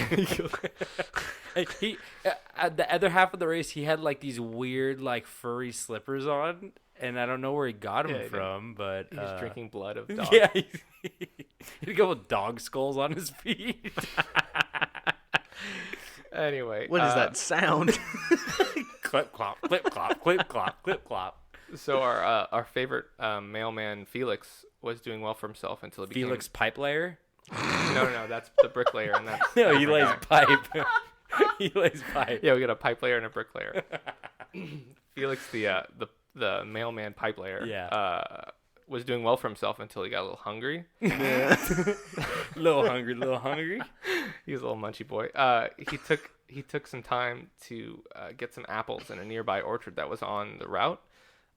At the other half of the race, he had, like, these weird, like, furry slippers on. And I don't know where he got them Yeah, he from, but... He was drinking blood of dogs. Yeah, he had a couple dog skulls on his feet. Anyway. What is that sound? Clip clop, clip clop, clip clop, clip clop. So our favorite mailman Felix was doing well for himself until he became Felix pipe layer? No, that's the bricklayer, and that's No, he lays pipe. He lays pipe. Yeah, we got a pipe layer and a bricklayer. Felix, the mailman pipe layer, was doing well for himself until he got a little hungry. Little hungry. He was a little munchy boy. He took some time to get some apples in a nearby orchard that was on the route.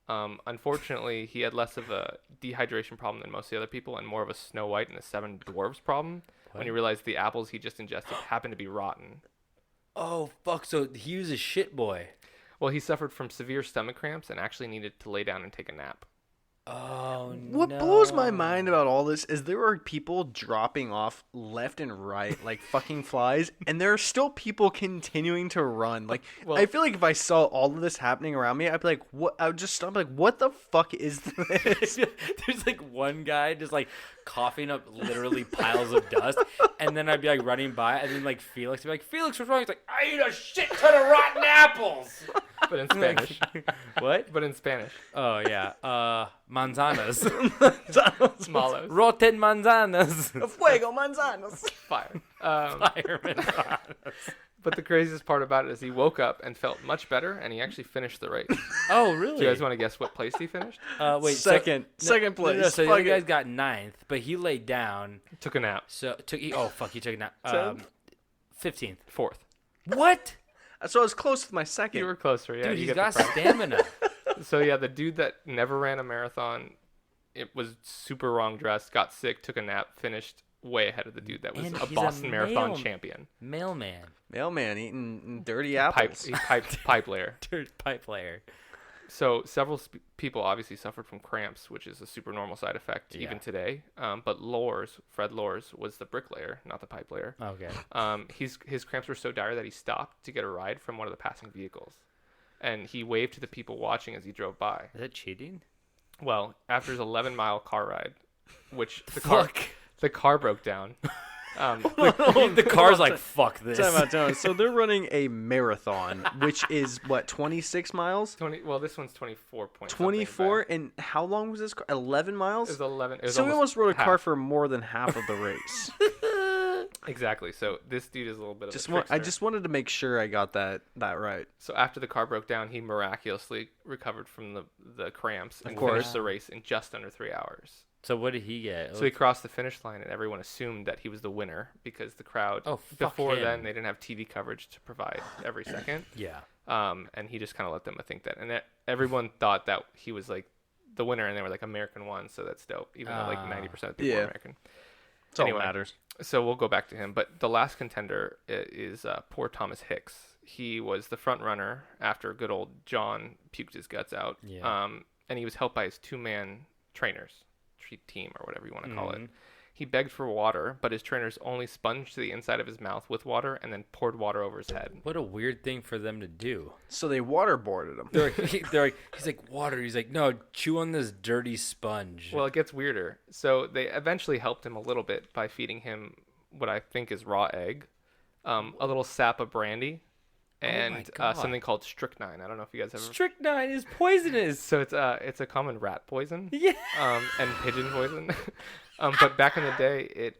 Unfortunately, he had less of a dehydration problem than most of the other people and more of a Snow White and the Seven Dwarfs problem when he realized the apples he just ingested happened to be rotten. Oh, fuck. So he was a shit boy. Well, he suffered from severe stomach cramps and actually needed to lay down and take a nap. Oh, What blows my mind about all this is there are people dropping off left and right like fucking flies, and there are still people continuing to run. Like, Well- I feel like if I saw all of this happening around me, I'd be like, "What?" I would just stop. Like, what the fuck is this? There's like one guy just like coughing up literally piles of dust, and then I'd be like running by, and then like Felix would be like, "Felix, what's wrong?" He's like, "I ate a shit ton of rotten apples." But in Spanish. What? But in Spanish. Oh yeah, manzanas, Malos. rotten manzanas, Fuego manzanas. Fire. fireman. But the craziest part about it is he woke up and felt much better, and he actually finished the race. Oh really? Do you guys want to guess what place he finished? Wait, Second No, place. so the Fuck other guys it. got 9th, but he laid down. Took a nap. So he took a nap. 15th. 4th. What? So I was close with my second. You were closer, yeah. Dude, you he's get got the prize. stamina. So yeah, the dude that never ran a marathon, it was super wrong dressed, got sick, took a nap, finished way ahead of the dude that was And a he's a Boston Marathon male- champion. Mailman. Mailman eating dirty Pipe, apples. pipe layer. Dirt pipe layer. So several people obviously suffered from cramps, which is a super normal side effect Yeah. even today. But Fred Lors, was the bricklayer, not the pipe layer. Okay. His cramps were so dire that he stopped to get a ride from one of the passing vehicles, and he waved to the people watching as he drove by. Is that cheating? Well, after his 11-mile car ride, which the car broke down. The car's like, fuck this. Time out. So they're running a marathon, which is what, 26 miles? 20. Well, this one's 24 points. 24, and how long was this car? 11 miles? It was 11. It was So we almost rode a car half. for more than half of the race. Exactly. So this dude is a little bit of a I trickster. just wanted to make sure I got that right. So after the car broke down, he miraculously recovered from the cramps and course. finished the race in just under 3 hours. So what did he get? So he crossed the finish line, and everyone assumed that he was the winner because the crowd. Oh, fuck before him. then, they didn't have TV coverage to provide every second. Yeah. And he just kind of let them think that, and everyone thought that he was like the winner, and they were like American won, so that's dope. Even though like 90% of people are Yeah. American. That's all Anyway. that matters. So we'll go back to him, but the last contender is poor Thomas Hicks. He was the front runner after good old John puked his guts out. Yeah. And he was helped by his 2-man trainers, team, or whatever you want to call Mm-hmm. it. He begged for water, but his trainers only sponged the inside of his mouth with water and then poured water over his head. What a weird thing for them to do. So they waterboarded him. They're like, he's like, water. He's like, no, chew on this dirty sponge. Well, it gets weirder. So they eventually helped him a little bit by feeding him what I think is raw egg, a little sap of brandy, and God. something called strychnine. I don't know if you guys ever. Strychnine is poisonous. So it's a common rat poison. Yeah. And pigeon poison. But back in the day, it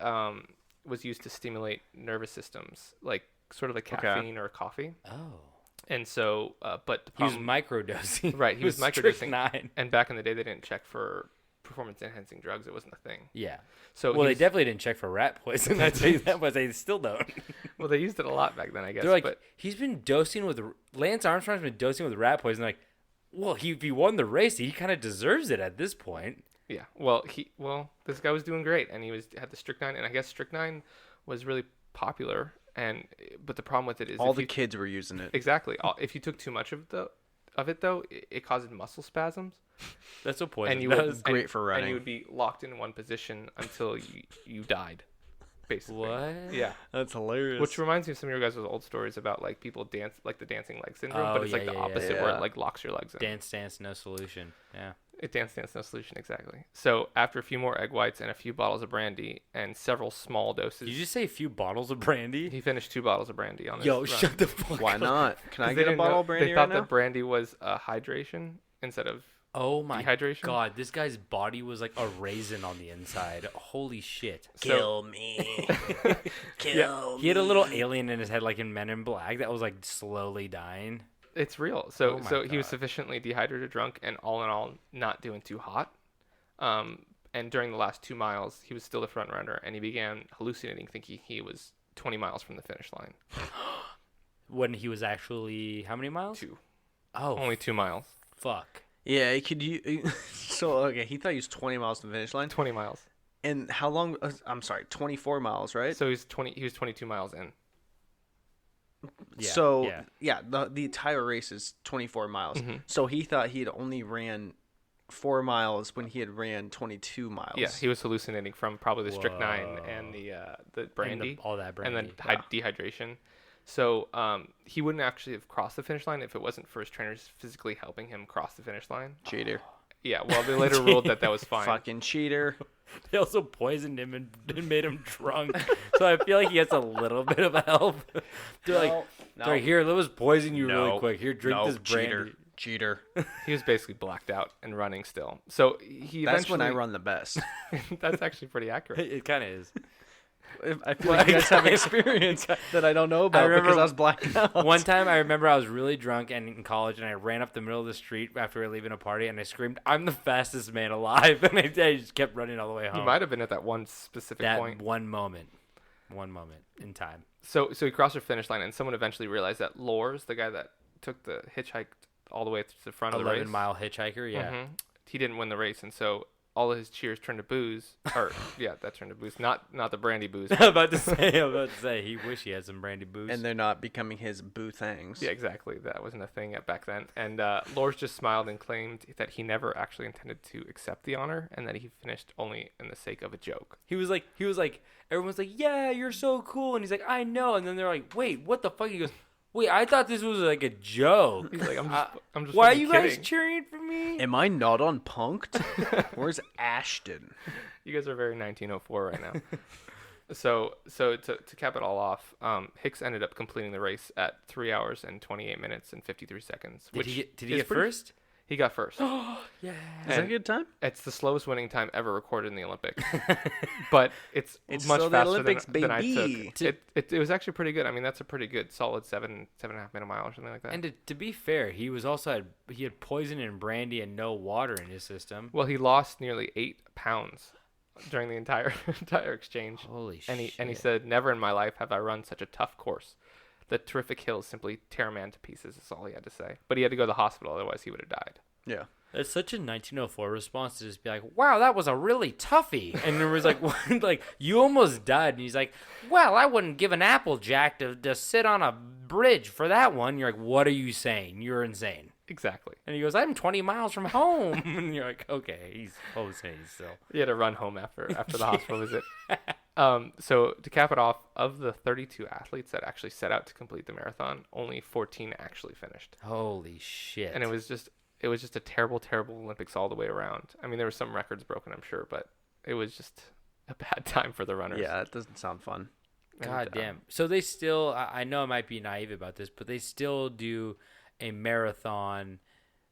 was used to stimulate nervous systems, like sort of like caffeine or coffee. Oh. And so, but the He was problem, microdosing. right, he was with microdosing. strychnine. And back in the day, they didn't check for performance-enhancing drugs. It wasn't a thing. Yeah. So Well, he they was- definitely didn't check for rat poison. I'd say that, but they still don't. well, they used it a lot back then, I guess. They're like, but he's been dosing with Lance Armstrong's been dosing with rat poison. Like, Well, if he won the race, he kind of deserves it at this point. Yeah. Well, this guy was doing great, and he had the strychnine, and I guess strychnine was really popular. But the problem with it is all the kids were using it. Exactly. If you took too much of it though, it causes muscle spasms. That's what poison And you does. Great for running. And you would be locked in one position until you died, basically. What? Yeah. That's hilarious. Which reminds me of some of your guys' old stories about like people dance, like the dancing leg syndrome, but it's like the opposite where yeah. it like locks your legs in. Dance, no solution. Yeah. Dance, no solution, exactly. So after a few more egg whites and a few bottles of brandy and several small doses, Did you just say a few bottles of brandy? he finished 2 bottles of brandy on his Yo, run. shut the fuck Why up. not? Can I 'Cause get they a didn't bottle know- of brandy They right thought now? that brandy was hydration instead of Oh my dehydration. god, this guy's body was like a raisin on the inside. Holy shit. So- me. He had a little alien in his head like in Men in Black that was like slowly dying. It's real. So Oh my so he was God. sufficiently dehydrated, drunk, and all in all not doing too hot. And during the last 2 miles, he was still the front runner, and he began hallucinating, thinking he was 20 miles from the finish line. When he was actually how many miles? 2, Oh, only 2 miles, fuck. Yeah, could you? So okay, he thought he was 20 miles to the finish line. 20 miles. And how long? I'm sorry, 24 miles, right? So he was 22 miles in. Yeah, So yeah. the entire race is 24 miles. Mm-hmm. So he thought he had only ran 4 miles when he had ran 22 miles. Yeah, he was hallucinating from probably the strychnine and the brandy, all that brandy. and then dehydration. So he wouldn't actually have crossed the finish line if it wasn't for his trainers physically helping him cross the finish line. Cheater. Yeah, well, they later ruled that was fine. Fucking cheater. They also poisoned him and made him drunk. So I feel like he gets a little bit of help. They're like, here, let us poison you really quick. Here, drink this brandy. Cheater. He was basically blacked out and running still. So he That's eventually. when I run the best. That's actually pretty accurate. It kind of is. I feel like you guys have experience that I don't know about remember because I was blacked out. One time I remember I was really drunk and in college and I ran up the middle of the street after we were leaving a party and I screamed, "I'm the fastest man alive." And I just kept running all the way home. He might have been at that one specific that point. one moment in time. So he crossed the finish line, and someone eventually realized that Lors, the guy that took the hitchhike all the way to the front of the race, 11-mile hitchhiker, yeah. mhm, he didn't win the race, and so all of his cheers turned to booze. Or yeah, that turned to booze, not the brandy booze. I'm about to say, he wish he had some brandy booze. And they're not becoming his boo things. Yeah, exactly. That wasn't a thing back then. And Lors just smiled and claimed that he never actually intended to accept the honor, and that he finished only in the sake of a joke. He was like, everyone's like, "Yeah, you're so cool," and he's like, "I know," and then they're like, "Wait, what the fuck?" He goes, "Wait, I thought this was like a joke." He's like, I'm just Why are fucking you guys kidding. cheering for me? Am I not on Punked? Where's Ashton? You guys are very 1904 right now. So to cap it all off, Hicks ended up completing the race at 3 hours and 28 minutes and 53 seconds. Did Which he is get pretty- first? He got first. Yeah. Is that a good time? It's the slowest winning time ever recorded in the Olympics, but it's It's much still the faster Olympics, than I baby. took. It was actually pretty good. I mean, that's a pretty good solid 7.5 minute mile or something like that. And to be fair, he was also he had poison and brandy and no water in his system. Well, he lost nearly 8 pounds during the entire exchange. Holy And he shit. said, "Never in my life have I run such a tough course. The terrific hills simply tear a man to pieces." Is all he had to say. But he had to go to the hospital, otherwise he would have died. Yeah. It's such a 1904 response to just be like, "Wow, that was a really toughie," and it was like, like you almost died, and he's like, "Well, I wouldn't give an Applejack to sit on a bridge for that one." You're like, "What are you saying? You're insane." Exactly. And he goes, "I'm 20 miles from home," and you're like, "Okay, he's hallucinating still." He had to run home after the hospital visit. So to cap it off, of the 32 athletes that actually set out to complete the marathon, only 14 actually finished. Holy shit! And it was just a terrible Olympics all the way around. I mean, there were some records broken, I'm sure, but it was just a bad time for the runners. Yeah, it doesn't sound fun. God damn. So they still, I know I might be naive about this, but they still do a marathon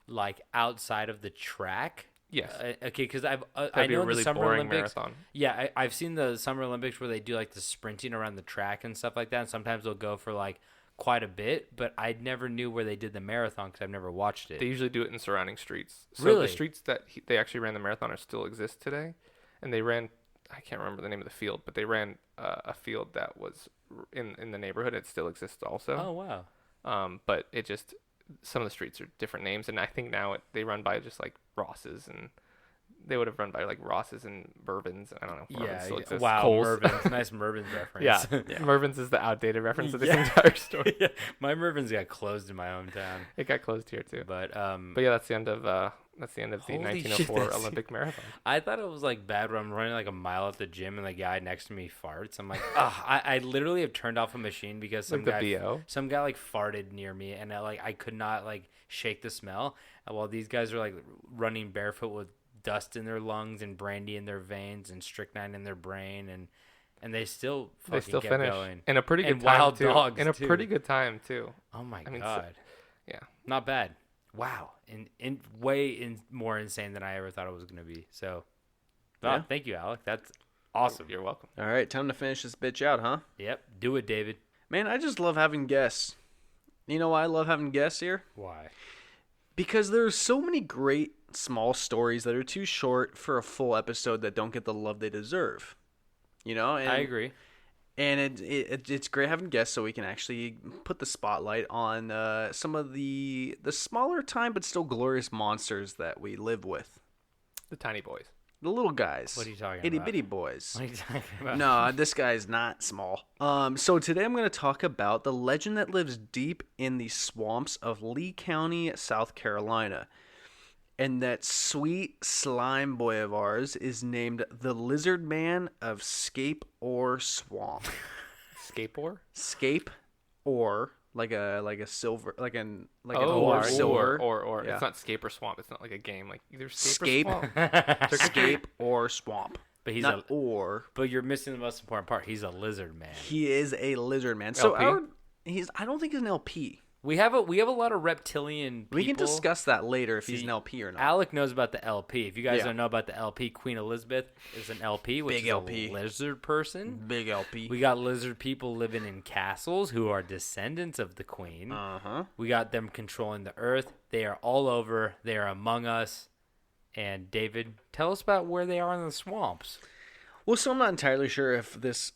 like outside of the track. Yes. Okay, because I That'd be know a in really the Summer boring Olympics. marathon. Yeah, I've seen the Summer Olympics where they do like the sprinting around the track and stuff like that. And sometimes they'll go for like quite a bit, but I never knew where they did the marathon because I've never watched it. They usually do it in surrounding streets. So Really? the streets that they actually ran the marathon still exist today. And they ran, I can't remember the name of the field, but they ran a field that was in the neighborhood. It still exists also. Oh wow. But it just, some of the streets are different names, and I think now they run by just like Ross's, and they would have run by like Ross's and Mervyn's. I don't know. If Mervyn's still exists. Wow, Kohl's. Mervyn's. Nice Mervyn's reference. Yeah. Mervyn's is the outdated reference of this entire story. Yeah. My Mervyn's got closed in my hometown. It got closed here too. But yeah, that's the end of the Holy 1904 shit, Olympic marathon. I thought it was like bad when I'm running like a mile at the gym and the guy next to me farts. I'm like, ugh, I literally have turned off a machine because some Like the BO? some guy like farted near me, and I could not like shake the smell. And while these guys are like running barefoot with dust in their lungs and brandy in their veins and strychnine in their brain, and they still kept finish going. in a pretty good And time wild too. dogs in a too. pretty good time too. Oh my I mean, god. Yeah. Not bad. Wow. And way more insane than I ever thought it was going to be. So, Yeah. thank you, Alec. That's awesome. You're welcome. All right, time to finish this bitch out, huh? Yep. Do it, David. Man, I just love having guests. You know why I love having guests here? Why? Because there's so many great small stories that are too short for a full episode that don't get the love they deserve. You know? And, I agree. And it's great having guests so we can actually put the spotlight on some of the smaller time but still glorious monsters that we live with. The tiny boys. The little guys. What are you talking Itty about? bitty boys. What are you talking about? No, this guy's not small. So today I'm going to talk about the legend that lives deep in the swamps of Lee County, South Carolina. And that sweet slime boy of ours is named the Lizard Man of Scape or Swamp. Skateboard? Scape or like a silver like an or silver or Yeah. It's not Scape or Swamp. It's not like a game. Like either Scape. or Swamp. Scape or Swamp. But he's Not or. But you're missing the most important part. He's a lizard man. He is a lizard man. So LP? I don't think he's an LP. We have a lot of reptilian people. We can discuss that later if he's an LP or not. Alec knows about the LP. If you guys Yeah. don't know about the LP, Queen Elizabeth is an LP, which Big is LP. a lizard person. Big LP. We got lizard people living in castles who are descendants of the queen. Uh-huh. We got them controlling the earth. They are all over. They are among us. And David, tell us about where they are in the swamps. Well, so I'm not entirely sure if this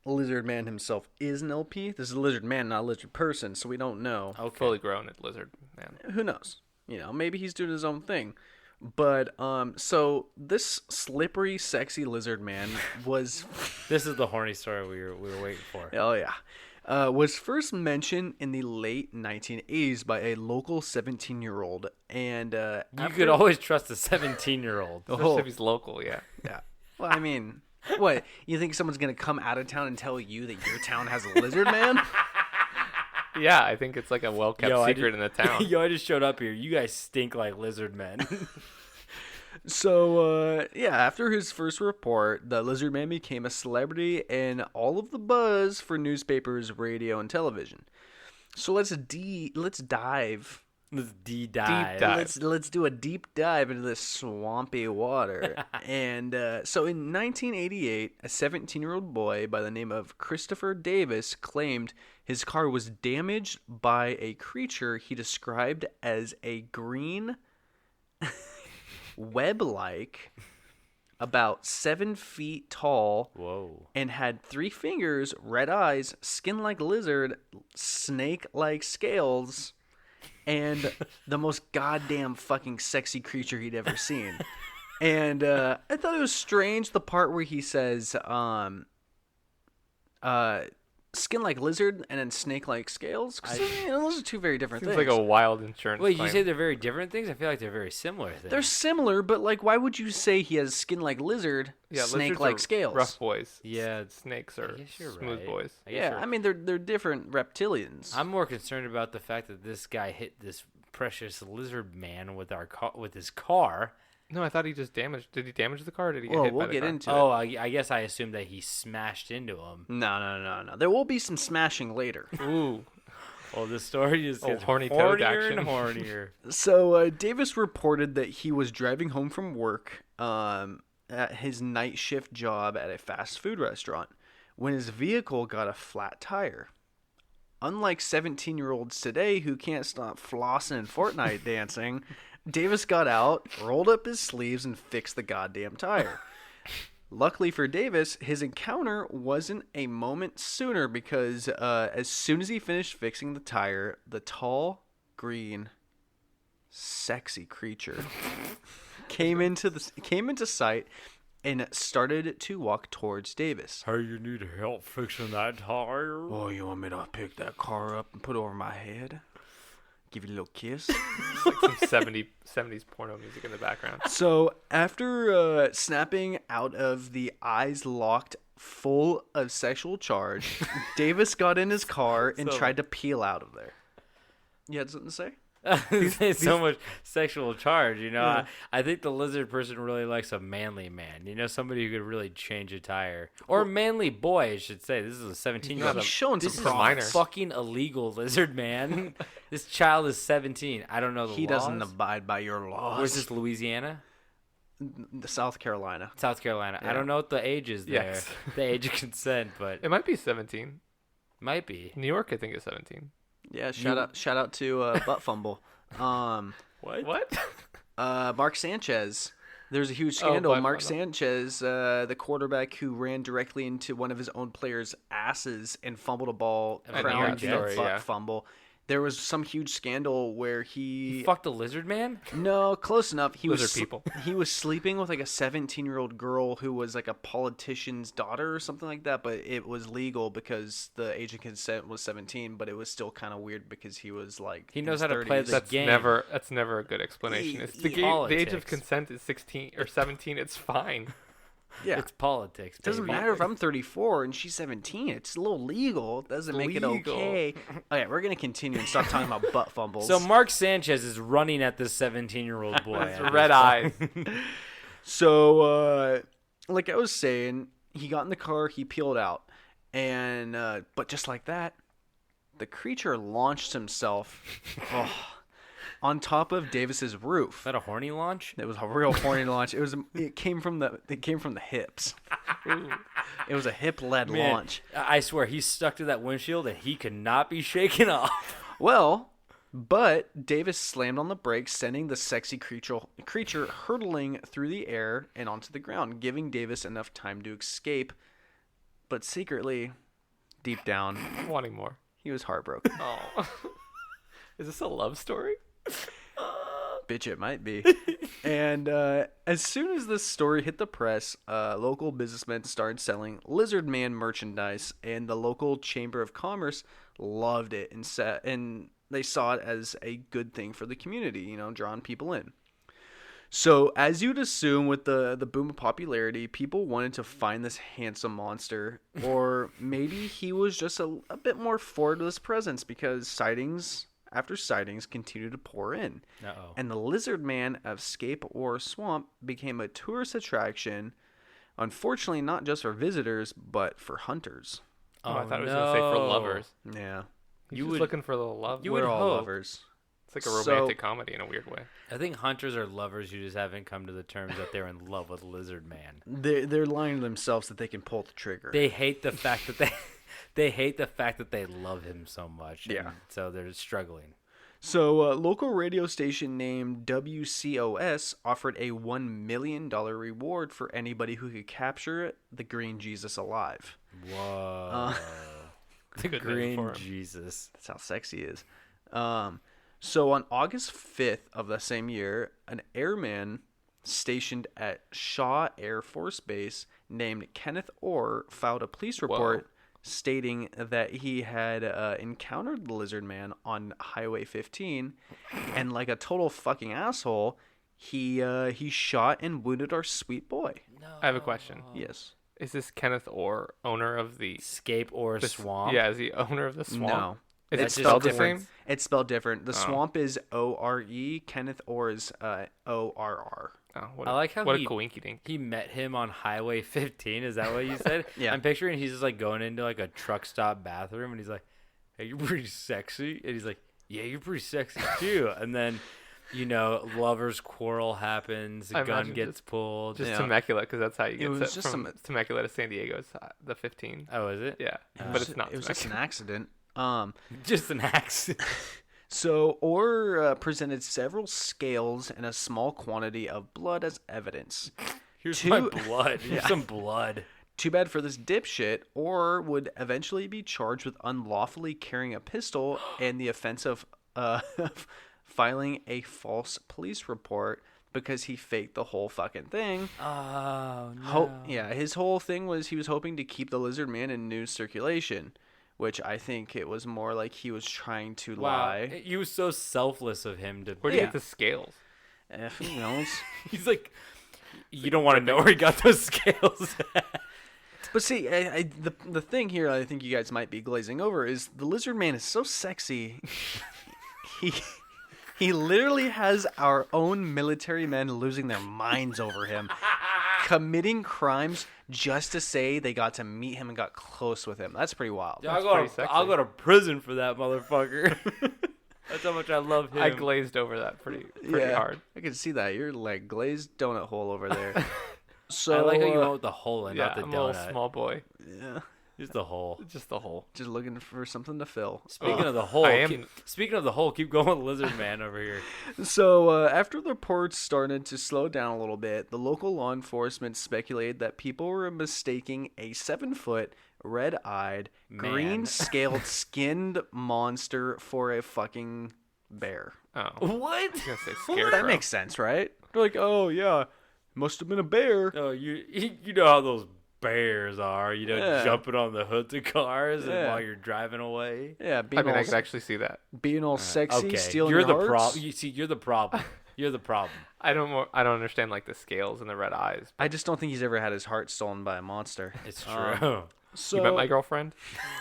lizard man himself is an LP. This is a lizard man, not a lizard person, so we don't know. Okay. Fully grown lizard man. Who knows? You know, maybe he's doing his own thing. But so this slippery, sexy lizard man was This is the horny story we were waiting for. oh yeah, was first mentioned in the late 1980s by a local 17-year-old, and You could always trust a 17-year-old. Especially if he's local, yeah. yeah. Well, I mean, what you think someone's gonna come out of town and tell you that your town has a lizard man? Yeah, I think it's like a well-kept secret in the town. Yo, I just showed up here. You guys stink like lizard men. So, yeah, after his first report, the lizard man became a celebrity and all of the buzz for newspapers, radio, and television. So let's dive. Let's dive. dive. Let's do a deep dive into this swampy water. And so in 1988, a 17-year-old boy by the name of Christopher Davis claimed his car was damaged by a creature he described as a green web-like, about 7 feet tall. Whoa. And had 3 fingers, red eyes, skin like lizard, snake-like scales, and the most goddamn fucking sexy creature he'd ever seen. And I thought it was strange the part where he says, skin like lizard and then snake like scales. 'Cause, those are 2 very different Seems things. like a wild insurance Wait, claim. you say they're very different things? I feel like they're very similar things. They're similar, but like, why would you say he has skin like lizard, yeah, snake lizards like are scales? rough boys. Yeah, Snakes I are guess you're smooth right. boys. I guess Yeah, you're- I mean they're different reptilians. I'm more concerned about the fact that this guy hit this precious lizard man with with his car. No, I thought he just damaged. Did he damage the car? Or did he get Well, hit we'll by the get car? into Oh, it. I guess I assumed that he smashed into him. No. There will be some smashing later. Ooh, Well, the story just gets horny toad hornier action. and hornier. So Davis reported that he was driving home from work at his night shift job at a fast food restaurant when his vehicle got a flat tire. Unlike 17-year-olds today who can't stop flossing and Fortnite dancing, Davis got out, rolled up his sleeves, and fixed the goddamn tire. Luckily for Davis, his encounter wasn't a moment sooner because as soon as he finished fixing the tire, the tall, green, sexy creature came into sight and started to walk towards Davis. Hey, you need help fixing that tire? Oh, you want me to pick that car up and put it over my head? Give you a little kiss? It's like some 70s porno music in the background. So after snapping out of the eyes locked full of sexual charge, Davis got in his car and tried to peel out of there. You had something to say? So much sexual charge, you know. Yeah. I think the lizard person really likes a manly man, you know, somebody who could really change a tire, or a manly boy, I should say. This is a 17-year-old. He's showing This some is minor. fucking illegal, lizard man. This child is 17. I don't know the He laws. doesn't abide by your laws. Where's this, Louisiana? The South Carolina. South Carolina. I Yeah. don't know what the age is there. Yes. The age of consent, but It might be 17. might be. New York, I think, is 17. Yeah, shout out to Butt Fumble. What? Mark Sanchez. There's a huge scandal. Butt Mark Fumble. Sanchez, the quarterback who ran directly into one of his own players' asses and fumbled a ball, I've crowned heard the that story, butt yeah. fumble. There was some huge scandal where He fucked a lizard man? No, close enough. He Lizard was people. He was sleeping with like a 17-year-old girl who was like a politician's daughter or something like that, but it was legal because the age of consent was 17, but it was still kind of weird because he was like He in knows his how to play 30s. the That's game. never a good explanation. It's the the age of Politics. consent is 16 or 17. It's fine. Yeah. It's politics. It doesn't baby. matter if I'm 34 and she's 17. It's a little legal. It doesn't make it Legal. okay. Okay, we're going to continue and stop talking about butt fumbles. So Mark Sanchez is running at this 17-year-old boy. It's at this red point. eyes. So, like I was saying, he got in the car, he peeled out. And, but just like that, the creature launched himself on top of Davis's roof. Is that a horny launch? It was a real horny launch. It came from the hips. It was a hip-led Man, launch. I swear, he stuck to that windshield and he could not be shaken off. Well, but Davis slammed on the brakes, sending the sexy creature hurtling through the air and onto the ground, giving Davis enough time to escape. But secretly, deep down, Wanting more. he was heartbroken. Oh. Is this a love story? Bitch, it might be. And as soon as this story hit the press, local businessmen started selling Lizard Man merchandise, and the local Chamber of Commerce loved it and they saw it as a good thing for the community, you know, drawing people in. So, as you'd assume with the boom of popularity, people wanted to find this handsome monster, or maybe he was just a bit more forward with his presence because sightings after sightings continued to pour in. Uh-oh. And the Lizard Man of Scape or Swamp became a tourist attraction, unfortunately not just for visitors, but for hunters. Oh, I thought it was going to say for no. lovers. Yeah. He's You just would- looking for a little love. you We're would all hope. lovers. It's like a So- romantic comedy in a weird way. I think hunters are lovers who just haven't come to the terms that they're in love with Lizard Man. They're lying to themselves that they can pull the trigger. They hate the fact that they hate the fact that they love him so much. and Yeah. So they're struggling. So, a local radio station named WCOS offered a $1 million reward for anybody who could capture the Green Jesus alive. Whoa. the Good name green for him. Jesus. That's how sexy he is. So, on August 5th of the same year, an airman stationed at Shaw Air Force Base named Kenneth Orr filed a police report stating that he had encountered the Lizard Man on Highway 15, and like a total fucking asshole, he shot and wounded our sweet boy. I have a question. Yes. Is this Kenneth Orr, owner of the Scape or swamp? Yeah, is he owner of the swamp? No. Is That's it just spelled the different. same? It's spelled different. The swamp is O-R-E. Kenneth Orr is O-R-R. Oh, what I like how what he- a coinky dink. He met him on Highway 15. Is that what you said? Yeah. I'm picturing he's just like going into like a truck stop bathroom and he's like, "Hey, you're pretty sexy." And he's like, "Yeah, you're pretty sexy too." And then, you know, lovers quarrel happens, a I gun imagine gets pulled. Just Yeah. Temecula, because that's how you It get was set just from Temecula to San Diego. It's the 15. Oh, is it? Yeah, but it's not. It was just an Temecula. accident. Just an accident. So Orr presented several scales and a small quantity of blood as evidence. Here's my Two- blood. Here's some blood. Too bad for this dipshit. Orr would eventually be charged with unlawfully carrying a pistol and the offense of filing a false police report because he faked the whole fucking thing. Oh, no. His whole thing was he was hoping to keep the lizard man in news circulation, which I think it was more like he was trying to lie. He was so selfless of him to. Where do you get the scales? Who knows? He's like, you don't want to know where he got those scales. But see, the thing here I think you guys might be glazing over is the lizard man is so sexy. He literally has our own military men losing their minds over him, committing crimes just to say they got to meet him and got close with him. That's pretty wild. Yeah, I'll go to prison for that motherfucker. That's how much I love him. I glazed over that pretty hard. I can see that. You're like glazed donut hole over there. So I like how you went with the hole and not the I'm donut. a little small boy. Yeah. Just the hole. Just the hole. Just looking for something to fill. Speaking of the hole, I am- speaking of the hole, keep going with Lizard Man over here. So after the reports started to slow down a little bit, the local law enforcement speculated that people were mistaking a 7-foot, red-eyed, green-scaled, skinned monster for a fucking bear. Oh. What? I was gonna say scarecrow. That makes sense, right? They're like, oh yeah, must have been a bear. Oh, you know how those bears are, Yeah. jumping on the hoods of cars and Yeah. while you're driving away. Yeah, I could actually see that. being all sexy, Okay, stealing you're your the hearts. problem. You see, you're the problem. You're the problem. I don't understand like the scales and the red eyes. I just don't think he's ever had his heart stolen by a monster. It's true. So You met my girlfriend?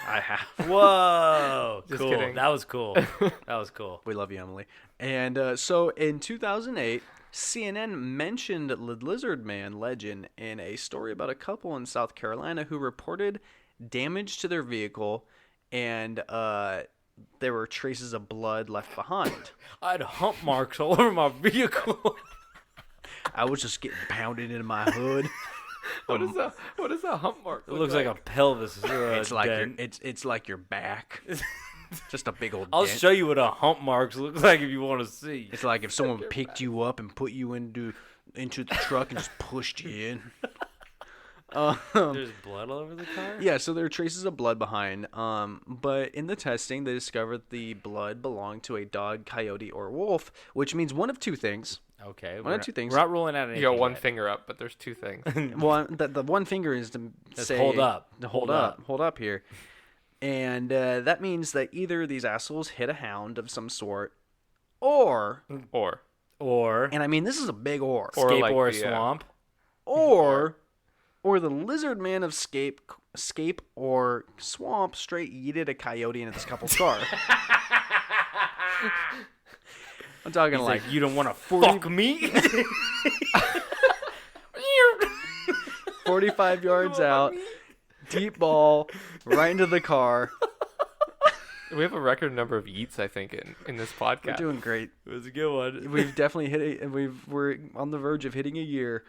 I have. Whoa! Just cool. kidding. That was cool. That was cool. We love you, Emily. And so in 2008, CNN mentioned the Lizard Man legend in a story about a couple in South Carolina who reported damage to their vehicle, and there were traces of blood left behind. I had hump marks all over my vehicle. I was just getting pounded into my hood. What is a hump mark? It looks like a pelvis. It's like dent. it's like your back. Just a big old I'll dent. show you what a hump marks looks like if you want to see. It's like if someone picked you up and put you into the truck and just pushed you in. There's blood all over the car? Yeah, so there are traces of blood behind. But in the testing, they discovered the blood belonged to a dog, coyote, or wolf, which means one of two things. Okay. One of two things. We're not ruling out anything. You got one yet. finger up, but there's two things. One, the one finger is to Just say hold up. to hold up here, and that means that either these assholes hit a hound of some sort, or Or and I mean this is a big or Scape like or a the, swamp. or the lizard man of Scape or swamp straight yeeted a coyote into this couple's car. I'm talking He's like like, you don't want to fuck me? 45 yards out, deep ball, right into the car. we have a record number of yeets, I think, in this podcast. We're doing great. It was a good one. We've definitely hit it. We're on the verge of hitting a year.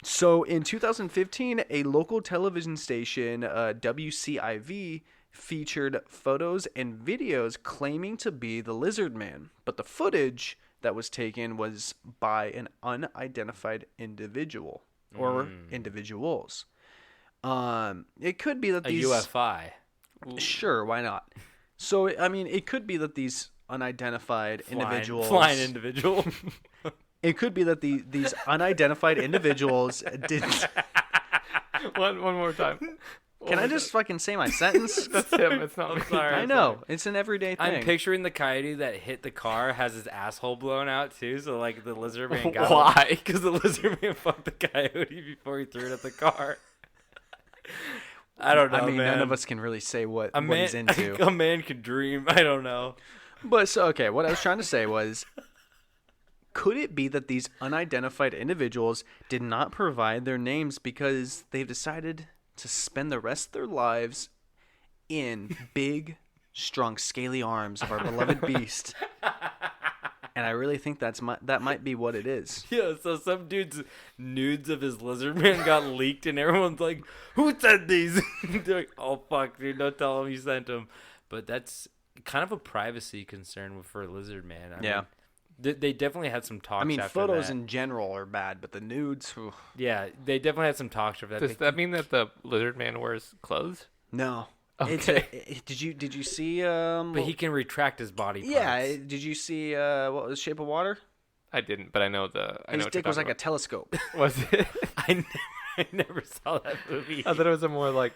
So in 2015, a local television station, WCIV, featured photos and videos claiming to be the Lizard Man, but the footage that was taken was by an unidentified individual or individuals. It could be that A these UFI. Sure, why not? So I mean, it could be that these unidentified individuals. Flying individual. It could be that these unidentified individuals did. One more time. Can I just fucking say my sentence? That's him. It's not me. Sorry. I know it's an everyday thing. I'm picturing the coyote that hit the car has his asshole blown out too. So like the lizard man got Why? Because the lizard man fucked the coyote before he threw it at the car. I don't know. I mean, man. none of us can really say what A man, he's into. a man could dream. I don't know. But so okay, what I was trying to say was, could it be that these unidentified individuals did not provide their names because they've decided to spend the rest of their lives in big, strong, scaly arms of our beloved beast? And I really think that might be what it is. Yeah, so some dude's nudes of his lizard man got leaked, and everyone's like, "Who sent these?" They're like, "Oh fuck, dude, don't tell him you sent them." But that's kind of a privacy concern for lizard man. I mean, they definitely had some talks. I mean, after photos that. in general are bad, but the nudes, Yeah, they definitely had some talks after that. Does that mean that the lizard man wears clothes? no. Okay. Did you see? But he can retract his body parts. Yeah. Did you see what was Shape of Water? I didn't, but I know His dick was like a telescope. Was it? I never saw that movie. I thought it was a more like.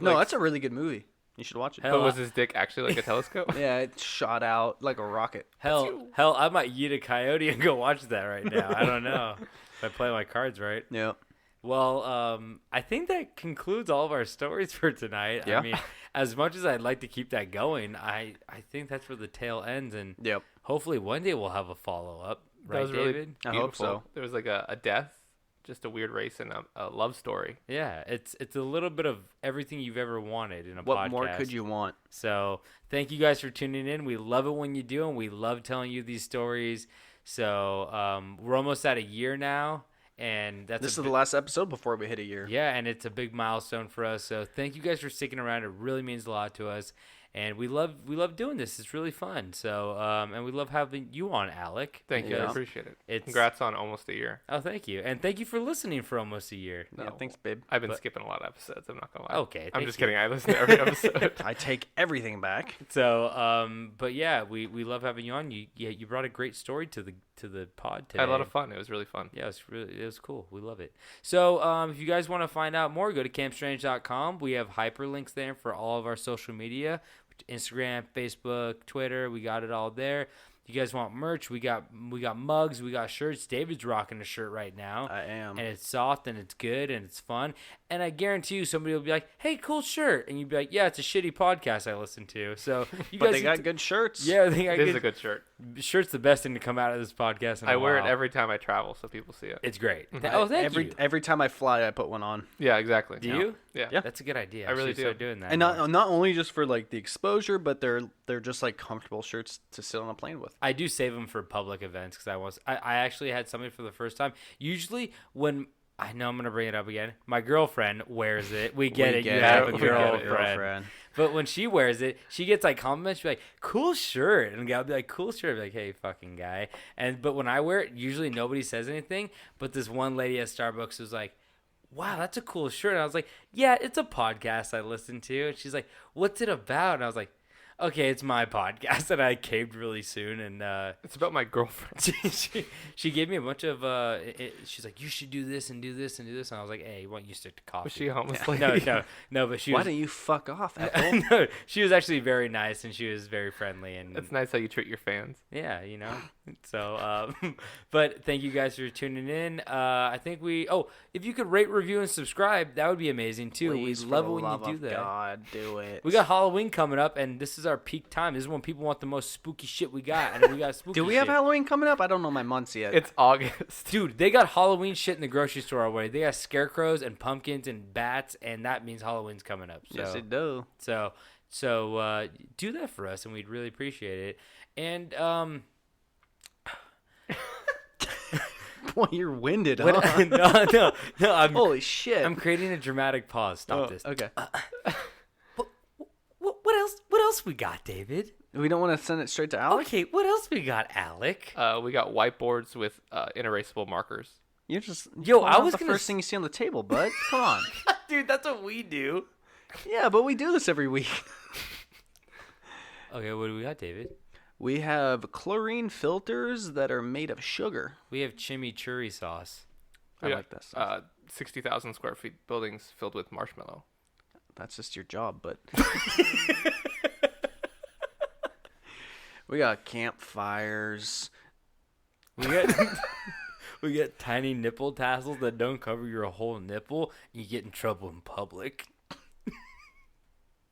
No, that's a really good movie. You should watch it. But was his dick actually like a telescope? Yeah, it shot out like a rocket. Hell, I might yeet a coyote and go watch that right now. I don't know if I play my cards right. Yeah. Well, I think that concludes all of our stories for tonight. Yeah. I mean, as much as I'd like to keep that going, I think that's where the tale ends, and Yep. hopefully one day we'll have a follow-up. That Right, was really David? I beautiful. hope so. There was like a death, just a weird race, and a love story. Yeah, it's a little bit of everything you've ever wanted in a podcast. What more could you want? So thank you guys for tuning in. We love it when you do, and we love telling you these stories. So we're almost at a year now, and This is the last episode before we hit a year. Yeah, and it's a big milestone for us. So thank you guys for sticking around. It really means a lot to us. And we love doing this. It's really fun. So and we love having you on, Alec. Thank you. I because appreciate it. it's- Congrats on almost a year. Oh, thank you. And thank you for listening for almost a year. Yeah, thanks, babe. I've been skipping a lot of episodes. I'm not gonna lie. Okay, I'm thank just you. kidding. I listen to every episode. I take everything back. So but yeah, we love having you on. You brought a great story to the pod today. I had a lot of fun. It was really fun. Yeah, it was cool. We love it. So if you guys want to find out more, go to campstrange.com. We have hyperlinks there for all of our social media. Instagram, Facebook, Twitter, we got it all there. You guys want merch? We got mugs, we got shirts. David's rocking a shirt right now. I am. And it's soft and it's good and it's fun. And I guarantee you somebody will be like, "Hey, cool shirt." And you'd be like, "Yeah, it's a shitty podcast I listen to." So you But guys they got good shirts. Yeah, they got It is a good shirt. Shirt's the best thing to come out of this podcast. In I a wear it while. every time I travel, so people see it. It's great. Oh, thank you. Every time I fly, I put one on. Yeah, exactly. Do you? Yeah. Yeah. That's a good idea. I really should do. start doing that. And not only just for like the exposure, but they're just like comfortable shirts to sit on a plane with. I do save them for public events because I actually had something for the first time. Usually when I know I'm gonna bring it up again, my girlfriend wears it. We get it. You have a We get it. girlfriend. But when she wears it, she gets like compliments. She's like, "Cool shirt," and I'll be like, "Cool shirt." I'll be like, "Hey, fucking guy." But when I wear it, usually nobody says anything. But this one lady at Starbucks was like, "Wow, that's a cool shirt." And I was like, "Yeah, it's a podcast I listen to." And she's like, "What's it about?" And I was like, "Okay, it's my podcast." And I caved really soon. And It's about my girlfriend. she gave me a bunch of she's like, "You should do this and do this and do this." And I was like, "Hey, why don't you stick to coffee?" Was she a homeless lady? No, but she Why was don't you fuck off, Ethel? no, she was actually very nice and she was very friendly and It's nice how you treat your fans. yeah, you know. So, but thank you guys for tuning in. I think if you could rate, review, and subscribe, that would be amazing too. Please, We for love the it when love you do of that. God, do it. We got Halloween coming up, and this is our peak time. This is when people want the most spooky shit we got, and we got spooky. Do we have shit. Halloween coming up? I don't know my months yet. It's August. Dude, they got Halloween shit in the grocery store already. They got scarecrows and pumpkins and bats, and that means Halloween's coming up. So, Yes, it do. So do that for us, and we'd really appreciate it. And Boy, you're winded, when, huh? no, Holy shit. I'm creating a dramatic pause. Stop this. Okay. What else we got, David? We don't want to send it straight to Alec? Okay, what else we got, Alec? We got whiteboards with inerasable markers. You're just Yo, pulling I out was the gonna first thing you see on the table, bud. Come on. Dude, that's what we do. Yeah, but we do this every week. Okay, what do we got, David? We have chlorine filters that are made of sugar. We have chimichurri sauce. I like that stuff. 60,000 square feet buildings filled with marshmallow. That's just your job, but we got campfires. We got we got tiny nipple tassels that don't cover your whole nipple, and you get in trouble in public.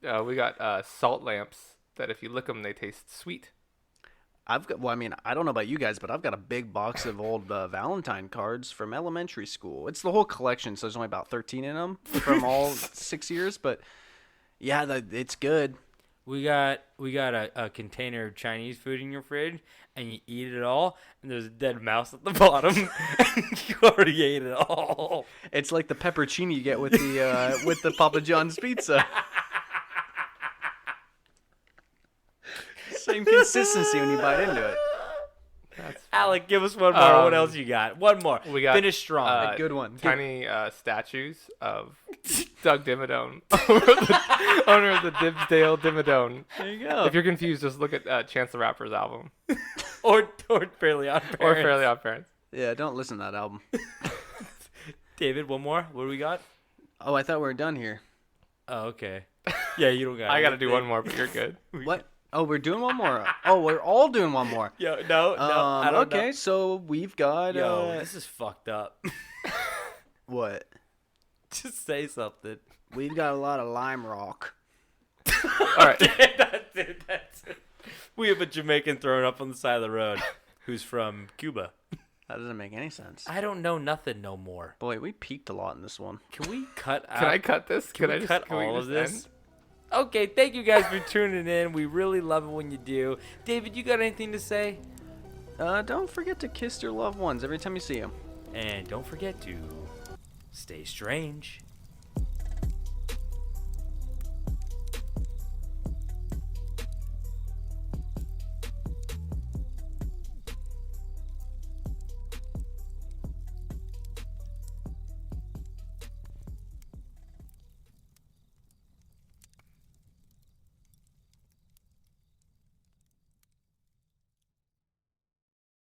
We got salt lamps that if you lick them, they taste sweet. I've got. Well, I mean, I don't know about you guys, but I've got a big box of old Valentine cards from elementary school. It's the whole collection, so there's only about 13 in them from all 6 years. But yeah, it's good. We got a container of Chinese food in your fridge, and you eat it all, and there's a dead mouse at the bottom, and you already ate it all. It's like the peppercini you get with the Papa John's pizza. Same consistency when you bite into it. Alec, give us one more. What else you got? One more. We got Finish strong. A good one. Tiny statues of Doug Dimmadome, owner of the Dibsdale Dimmadome. There you go. If you're confused, just look at Chance the Rapper's album or Fairly Odd Parents. or Fairly Odd Parents. Yeah, don't listen to that album. David, one more. What do we got? Oh, I thought we were done here. Oh, okay. Yeah, you don't got. I it. got to do one more, but you're good. What? Oh, we're doing one more. Oh, we're all doing one more. Yo, no, I don't okay, know. so we've got. Yo, this is fucked up. What? Just say something. We've got a lot of lime rock. All right. That's it. We have a Jamaican thrown up on the side of the road who's from Cuba. That doesn't make any sense. I don't know nothing no more. Boy, we peaked a lot in this one. Can we cut out? Can I cut this? Can we I cut can we all of just this? end? Okay, thank you guys for tuning in. We really love it when you do. David, you got anything to say? Don't forget to kiss your loved ones every time you see them. And don't forget to stay strange.